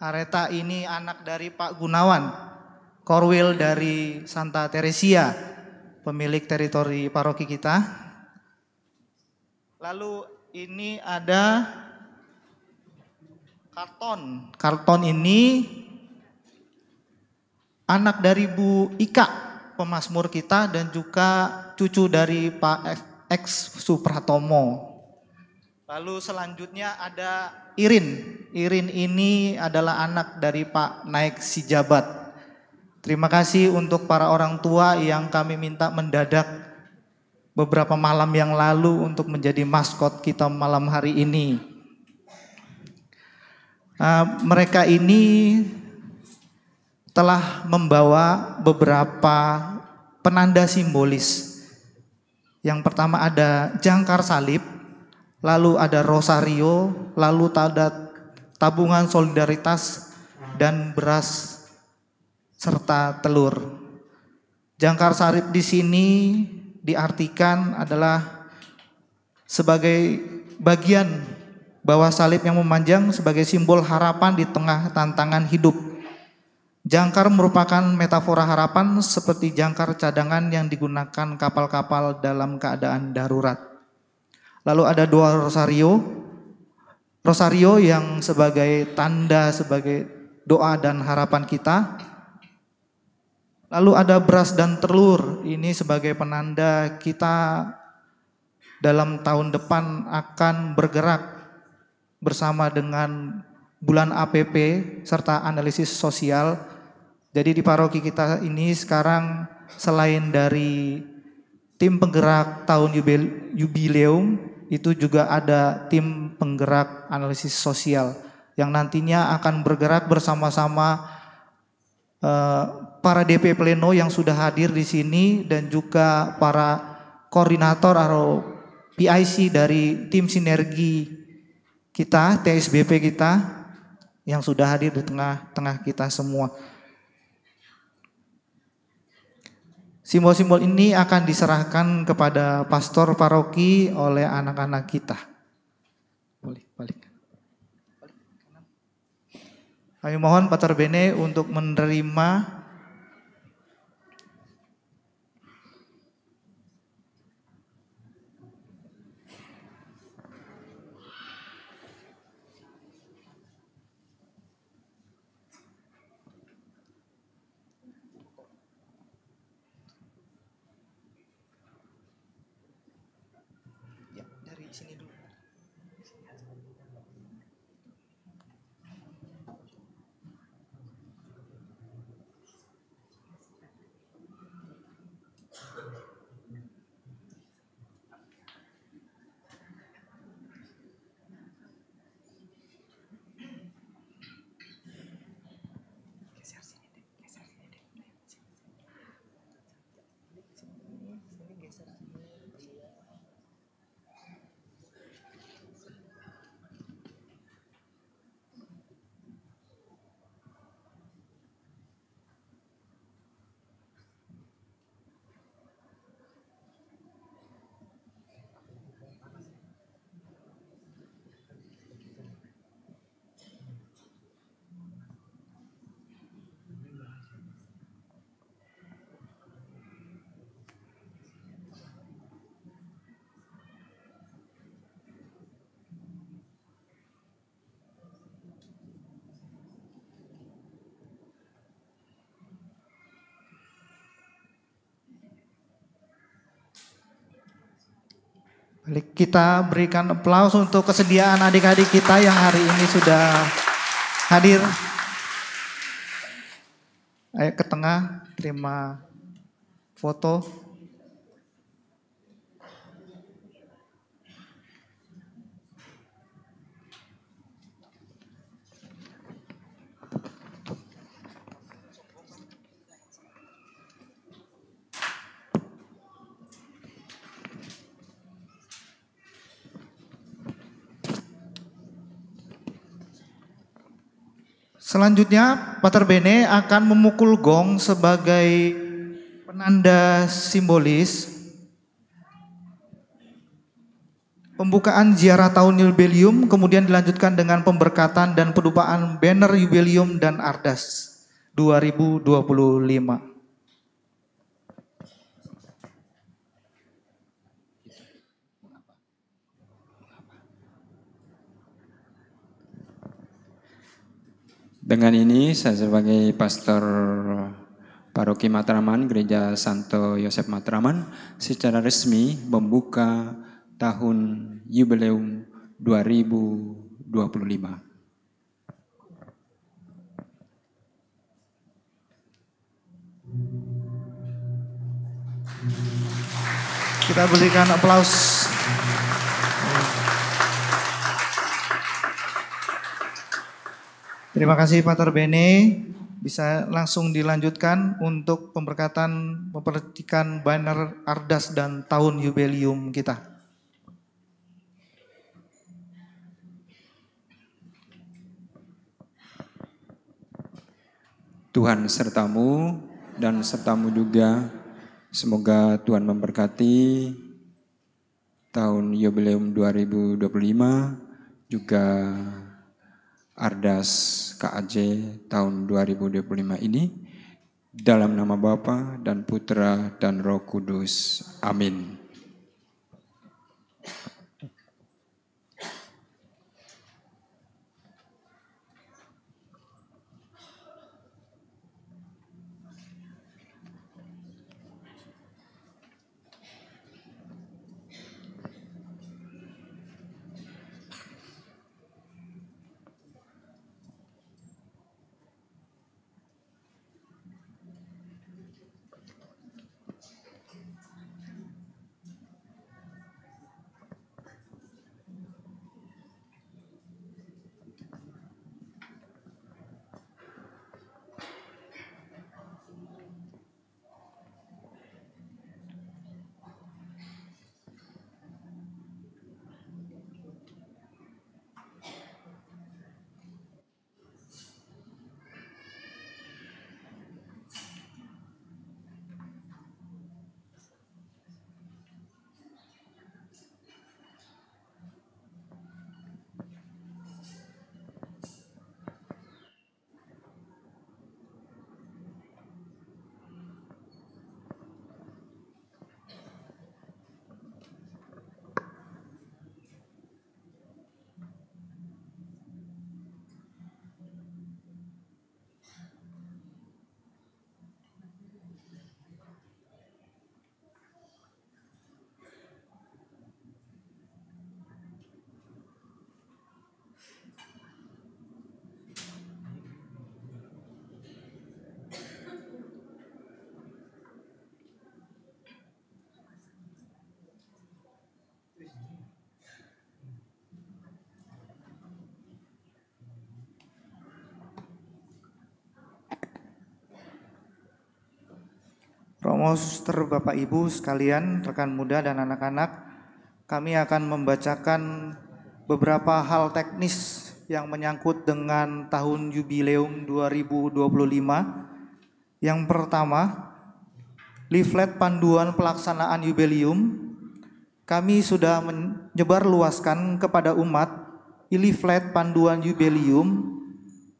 Areta ini anak dari Pak Gunawan, Korwil dari Santa Teresia, pemilik teritori paroki kita. Lalu ini ada Karton. Karton ini anak dari Bu Ika, pemazmur kita, dan juga cucu dari Pak X Supratomo. Lalu selanjutnya ada Irin. Irin ini adalah anak dari Pak Naik Sijabat. Terima kasih untuk para orang tua yang kami minta mendadak beberapa malam yang lalu untuk menjadi maskot kita malam hari ini. Mereka ini telah membawa beberapa penanda simbolis. Yang pertama ada jangkar salib, lalu ada rosario, lalu ada tabungan solidaritas dan beras serta telur. Jangkar salib di sini diartikan adalah sebagai bagian bawah salib yang memanjang sebagai simbol harapan di tengah tantangan hidup. Jangkar merupakan metafora harapan seperti jangkar cadangan yang digunakan kapal-kapal dalam keadaan darurat. Lalu ada dua rosario. Rosario yang sebagai tanda, sebagai doa dan harapan kita. Lalu ada beras dan telur. Ini sebagai penanda kita dalam tahun depan akan bergerak bersama dengan bulan APP serta analisis sosial. Jadi di paroki kita ini sekarang selain dari tim penggerak tahun jubileum, itu juga ada tim penggerak analisis sosial yang nantinya akan bergerak bersama-sama para DP Pleno yang sudah hadir di sini dan juga para koordinator atau PIC dari tim sinergi kita, TSBP kita yang sudah hadir di tengah-tengah kita semua. Simbol-simbol ini akan diserahkan kepada pastor paroki oleh anak-anak kita. Boleh, balik. Kami mohon Pater Bene untuk menerima Kita berikan aplaus untuk kesediaan adik-adik kita yang hari ini sudah hadir. Ayo ke tengah, terima foto. Selanjutnya, Pater Bene akan memukul gong sebagai penanda simbolis pembukaan ziarah tahun jubileum, kemudian dilanjutkan dengan pemberkatan dan pendupaan banner jubileum dan Ardas 2025. Dengan ini saya sebagai pastor Paroki Matraman, Gereja Santo Yosef Matraman, secara resmi membuka tahun Jubileum 2025. Kita berikan aplaus. Terima kasih Pater Bene. Bisa langsung dilanjutkan untuk pemberkatan memperhatikan banner Ardas dan tahun jubileum kita. Tuhan sertamu dan sertamu juga. Semoga Tuhan memberkati tahun Jubileum 2025 juga Ardas KAJ tahun 2025 ini dalam nama Bapa dan Putra dan Roh Kudus. Amin. Promoster Bapak Ibu sekalian, rekan muda dan anak-anak, kami akan membacakan beberapa hal teknis yang menyangkut dengan tahun jubileum 2025. Yang pertama, leaflet panduan pelaksanaan jubileum. Kami sudah menyebarluaskan kepada umat leaflet panduan jubileum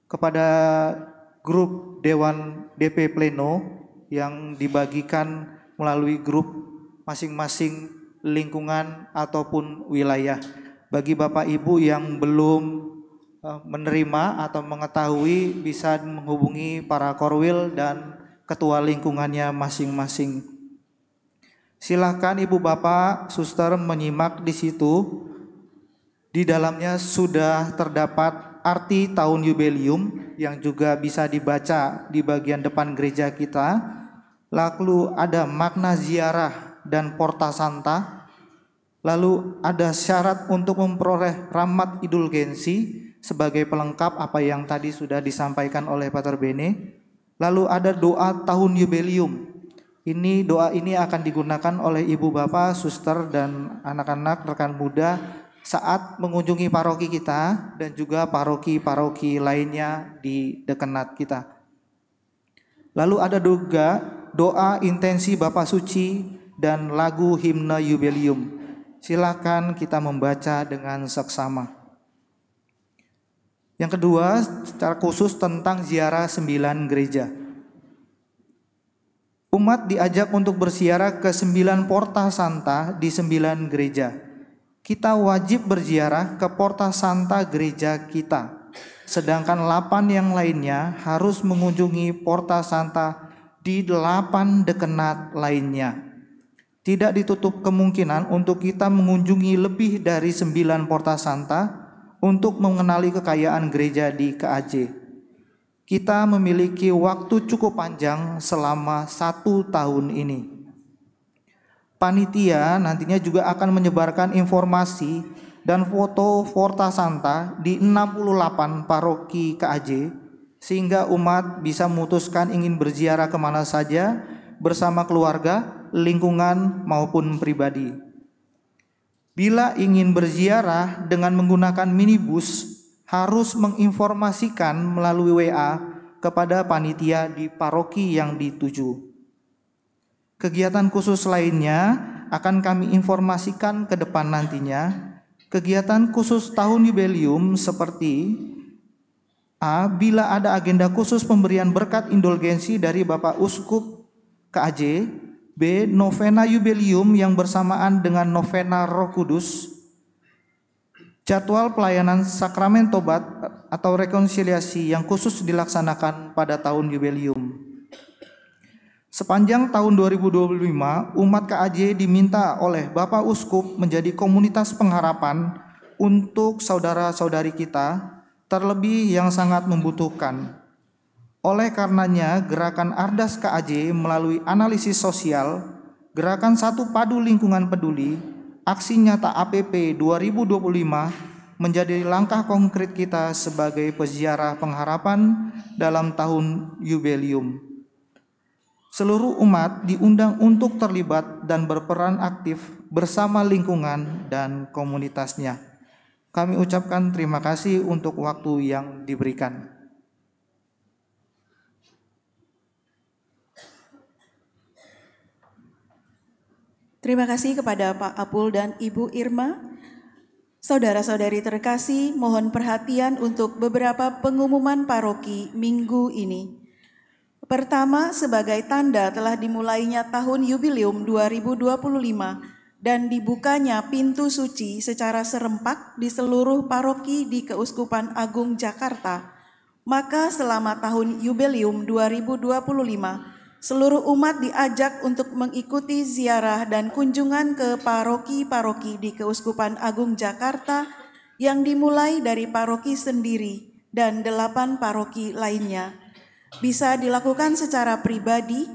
kepada grup Dewan DP Pleno yang dibagikan melalui grup masing-masing lingkungan ataupun wilayah. Bagi Bapak Ibu yang belum menerima atau mengetahui, bisa menghubungi para korwil dan ketua lingkungannya masing-masing. Silakan Ibu Bapak, Suster menyimak di situ. Di dalamnya sudah terdapat arti tahun yubelium yang juga bisa dibaca di bagian depan gereja kita. Lalu ada makna ziarah dan porta santa. Lalu ada syarat untuk memperoleh rahmat indulgensi sebagai pelengkap apa yang tadi sudah disampaikan oleh Pater Bene. Lalu ada doa tahun yubelium. Doa ini akan digunakan oleh ibu bapak, suster, dan anak-anak rekan muda saat mengunjungi paroki kita dan juga paroki-paroki lainnya di dekenat kita. Lalu ada juga doa intensi Bapa Suci dan lagu himne yubelium. Silakan kita membaca dengan seksama. Yang kedua, secara khusus tentang ziarah 9 gereja. Umat diajak untuk berziarah ke 9 porta santa di 9 gereja. Kita wajib berziarah ke porta santa gereja kita. Sedangkan 8 yang lainnya harus mengunjungi porta santa di 8 dekenat lainnya. Tidak ditutup kemungkinan untuk kita mengunjungi lebih dari 9 porta santa untuk mengenali kekayaan gereja di KAJ. Kita memiliki waktu cukup panjang selama 1 tahun ini. Panitia nantinya juga akan menyebarkan informasi dan foto porta santa di 68 paroki KAJ, sehingga umat bisa memutuskan ingin berziarah kemana saja bersama keluarga, lingkungan maupun pribadi. Bila ingin berziarah dengan menggunakan minibus, harus menginformasikan melalui WA kepada panitia di paroki yang dituju. Kegiatan khusus lainnya akan kami informasikan ke depan nantinya. Kegiatan khusus tahun yubelium seperti A. Bila ada agenda khusus pemberian berkat indulgensi dari Bapak Uskup KAJ. B. Novena yubelium yang bersamaan dengan novena Roh Kudus. Jadwal pelayanan sakramen tobat atau rekonsiliasi yang khusus dilaksanakan pada tahun yubelium. Sepanjang tahun 2025, umat KAJ diminta oleh Bapak Uskup menjadi komunitas pengharapan untuk saudara-saudari kita, terlebih yang sangat membutuhkan. Oleh karenanya, gerakan Ardas KAJ melalui analisis sosial, gerakan Satu Padu Lingkungan Peduli, Aksi Nyata APP 2025 menjadi langkah konkret kita sebagai peziarah pengharapan dalam tahun yubelium. Seluruh umat diundang untuk terlibat dan berperan aktif bersama lingkungan dan komunitasnya. Kami ucapkan terima kasih untuk waktu yang diberikan. Terima kasih kepada Pak Apul dan Ibu Irma. Saudara-saudari terkasih, mohon perhatian untuk beberapa pengumuman paroki minggu ini. Pertama, sebagai tanda telah dimulainya tahun yubelium 2025 dan dibukanya pintu suci secara serempak di seluruh paroki di Keuskupan Agung Jakarta, maka selama tahun yubelium 2025, seluruh umat diajak untuk mengikuti ziarah dan kunjungan ke paroki-paroki di Keuskupan Agung Jakarta yang dimulai dari paroki sendiri dan 8 paroki lainnya. Bisa dilakukan secara pribadi,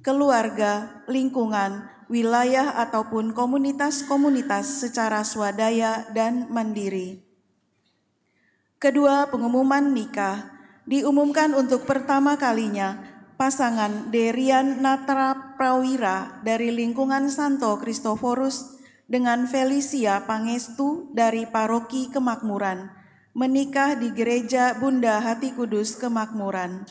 keluarga, lingkungan, wilayah ataupun komunitas-komunitas secara swadaya dan mandiri. Kedua, pengumuman nikah diumumkan untuk pertama kalinya pasangan Derian Natra Prawira dari lingkungan Santo Kristoforus dengan Felicia Pangestu dari Paroki Kemakmuran menikah di Gereja Bunda Hati Kudus Kemakmuran.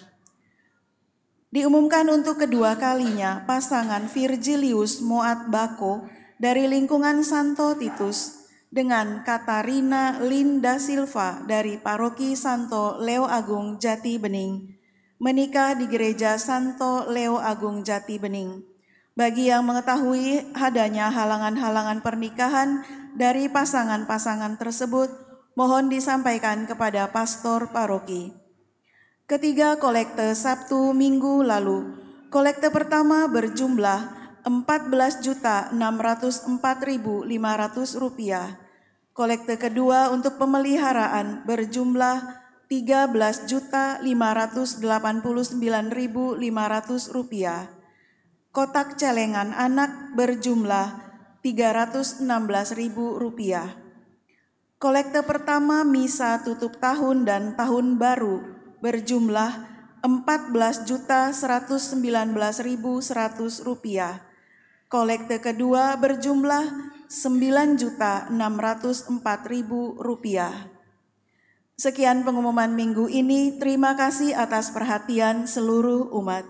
Diumumkan untuk kedua kalinya pasangan Virgilius Moat Bako dari lingkungan Santo Titus dengan Katarina Linda Silva dari Paroki Santo Leo Agung Jati Bening menikah di Gereja Santo Leo Agung Jati Bening. Bagi yang mengetahui adanya halangan-halangan pernikahan dari pasangan-pasangan tersebut, mohon disampaikan kepada pastor paroki. Ketiga, kolekte Sabtu Minggu lalu. Kolekte pertama berjumlah Rp14.604.500. Kolekte kedua untuk pemeliharaan berjumlah Rp13.589.500. Kotak celengan anak berjumlah Rp316.000. Kolekte pertama misa tutup tahun dan tahun baru berjumlah Rp14.119.100. Kolekte kedua berjumlah Rp9.604.000. Sekian pengumuman minggu ini. Terima kasih atas perhatian seluruh umat.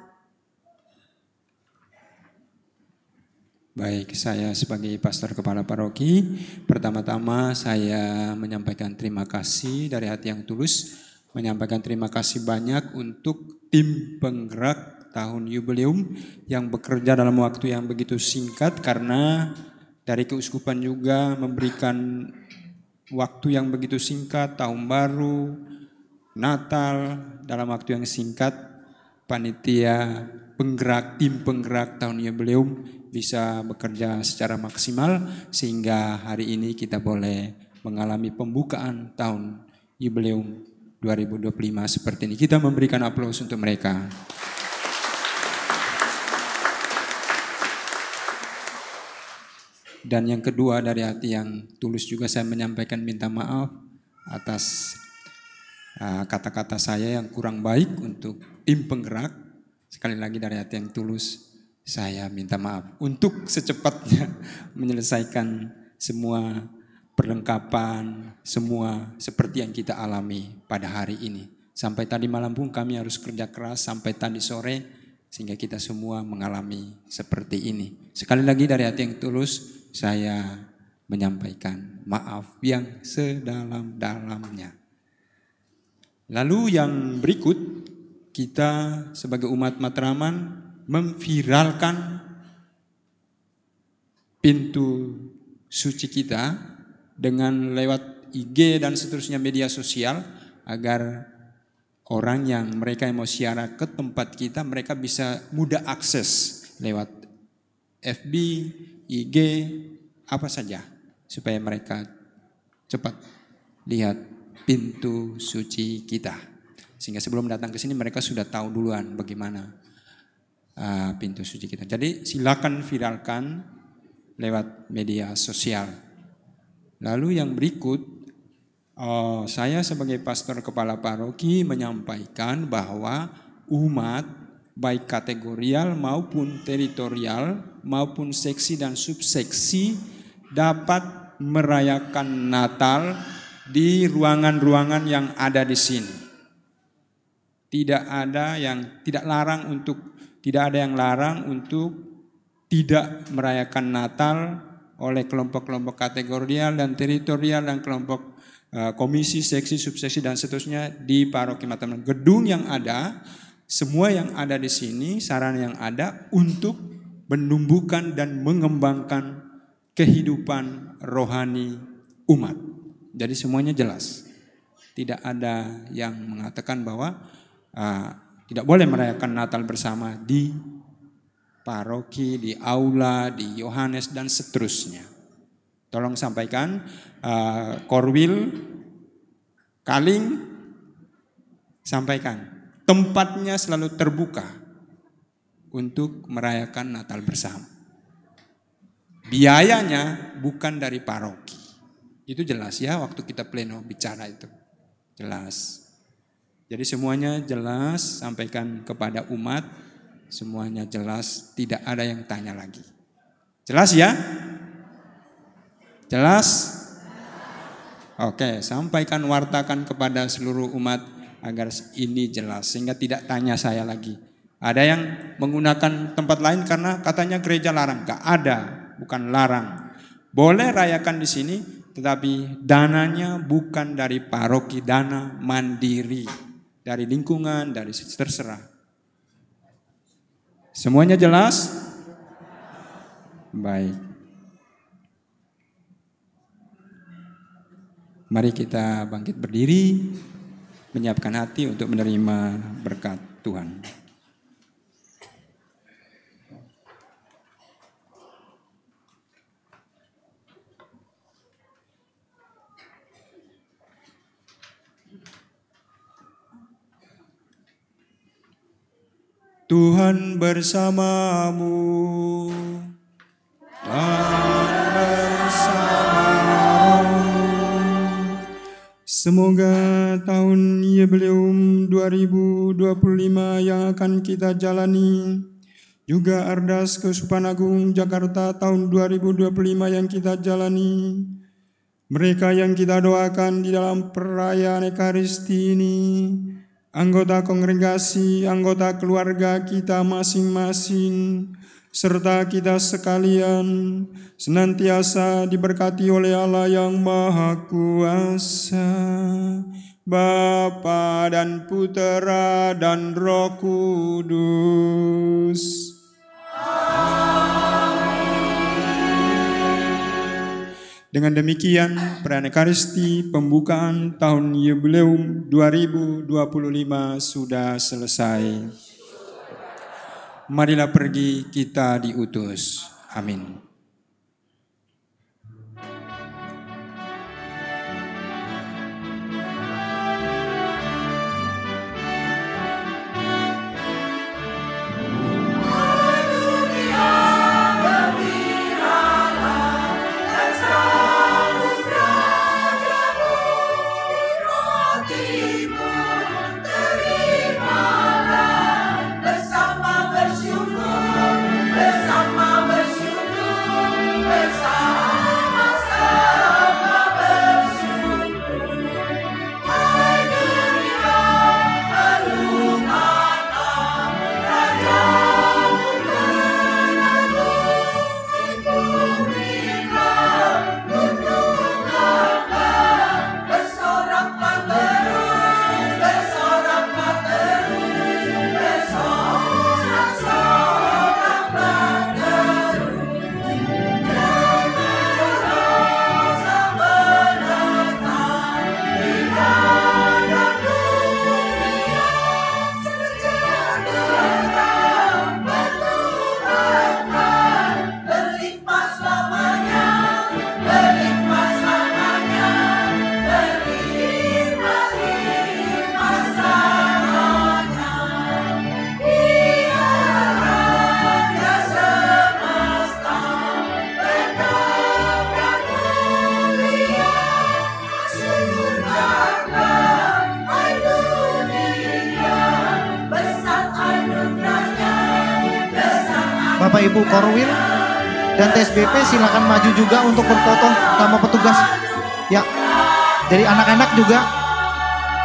Baik, saya sebagai pastor kepala paroki, pertama-tama saya menyampaikan terima kasih dari hati yang tulus, menyampaikan terima kasih banyak untuk tim penggerak tahun jubileum yang bekerja dalam waktu yang begitu singkat, karena dari keuskupan juga memberikan waktu yang begitu singkat, tahun baru, Natal, dalam waktu yang singkat, panitia penggerak, tim penggerak tahun jubileum bisa bekerja secara maksimal sehingga hari ini kita boleh mengalami pembukaan tahun jubileum 2025 seperti ini. Kita memberikan aplaus untuk mereka. Dan yang kedua, dari hati yang tulus juga saya menyampaikan minta maaf atas kata-kata saya yang kurang baik untuk tim penggerak. Sekali lagi dari hati yang tulus saya minta maaf untuk secepatnya menyelesaikan semua perlengkapan, semua seperti yang kita alami pada hari ini. Sampai tadi malam pun kami harus kerja keras sampai tadi sore sehingga kita semua mengalami seperti ini. Sekali lagi dari hati yang tulus saya menyampaikan maaf yang sedalam-dalamnya. Lalu yang berikut, kita sebagai umat Matraman memviralkan pintu suci kita dengan lewat IG dan seterusnya media sosial agar orang yang mereka mau ziarah ke tempat kita mereka bisa mudah akses lewat FB, IG, apa saja supaya mereka cepat lihat pintu suci kita. Sehingga sebelum datang ke sini mereka sudah tahu duluan bagaimana pintu suci kita. Jadi silakan viralkan lewat media sosial. Lalu yang berikut, saya sebagai pastor kepala paroki menyampaikan bahwa umat baik kategorial maupun teritorial maupun seksi dan subseksi dapat merayakan Natal di ruangan-ruangan yang ada di sini. Tidak ada yang tidak ada yang larang untuk tidak merayakan Natal oleh kelompok-kelompok kategorial dan teritorial dan kelompok komisi, seksi, subseksi dan seterusnya di paroki Matraman. Gedung yang ada, semua yang ada di sini, sarana yang ada untuk menumbuhkan dan mengembangkan kehidupan rohani umat. Jadi semuanya jelas. Tidak ada yang mengatakan bahwa tidak boleh merayakan Natal bersama di paroki, di aula, di Yohanes dan seterusnya. Tolong sampaikan Korwil, Kaling, sampaikan tempatnya selalu terbuka untuk merayakan Natal bersama. Biayanya bukan dari paroki. Itu jelas ya waktu kita pleno bicara itu. Jelas. Jadi semuanya jelas, sampaikan kepada umat, semuanya jelas, tidak ada yang tanya lagi. Jelas ya? Jelas? Oke, sampaikan, wartakan kepada seluruh umat agar ini jelas, sehingga tidak tanya saya lagi. Ada yang menggunakan tempat lain karena katanya gereja larang. Gak ada, bukan larang. Boleh rayakan di sini, tetapi dananya bukan dari paroki, dana mandiri. Dari lingkungan, dari terserah. Semuanya jelas? Baik. Mari kita bangkit berdiri, menyiapkan hati untuk menerima berkat Tuhan. Tuhan bersamamu dan bersama. Semoga tahun Yubileum 2025 yang akan kita jalani, juga Ardas Keuskupan Agung Jakarta tahun 2025 yang kita jalani, mereka yang kita doakan di dalam perayaan Ekaristi ini, anggota kongregasi, anggota keluarga kita masing-masing, serta kita sekalian senantiasa diberkati oleh Allah yang Maha Kuasa, Bapa dan Putera dan Roh Kudus. Dengan demikian, perayaan Ekaristi pembukaan tahun Yubileum 2025 sudah selesai. Marilah pergi, kita diutus. Amin. Bapak Ibu Korwil dan TSBP silakan maju juga untuk berfoto sama petugas. Ya, jadi anak-anak juga,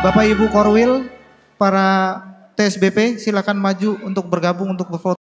Bapak Ibu Korwil, para TSBP silakan maju untuk bergabung untuk berfoto.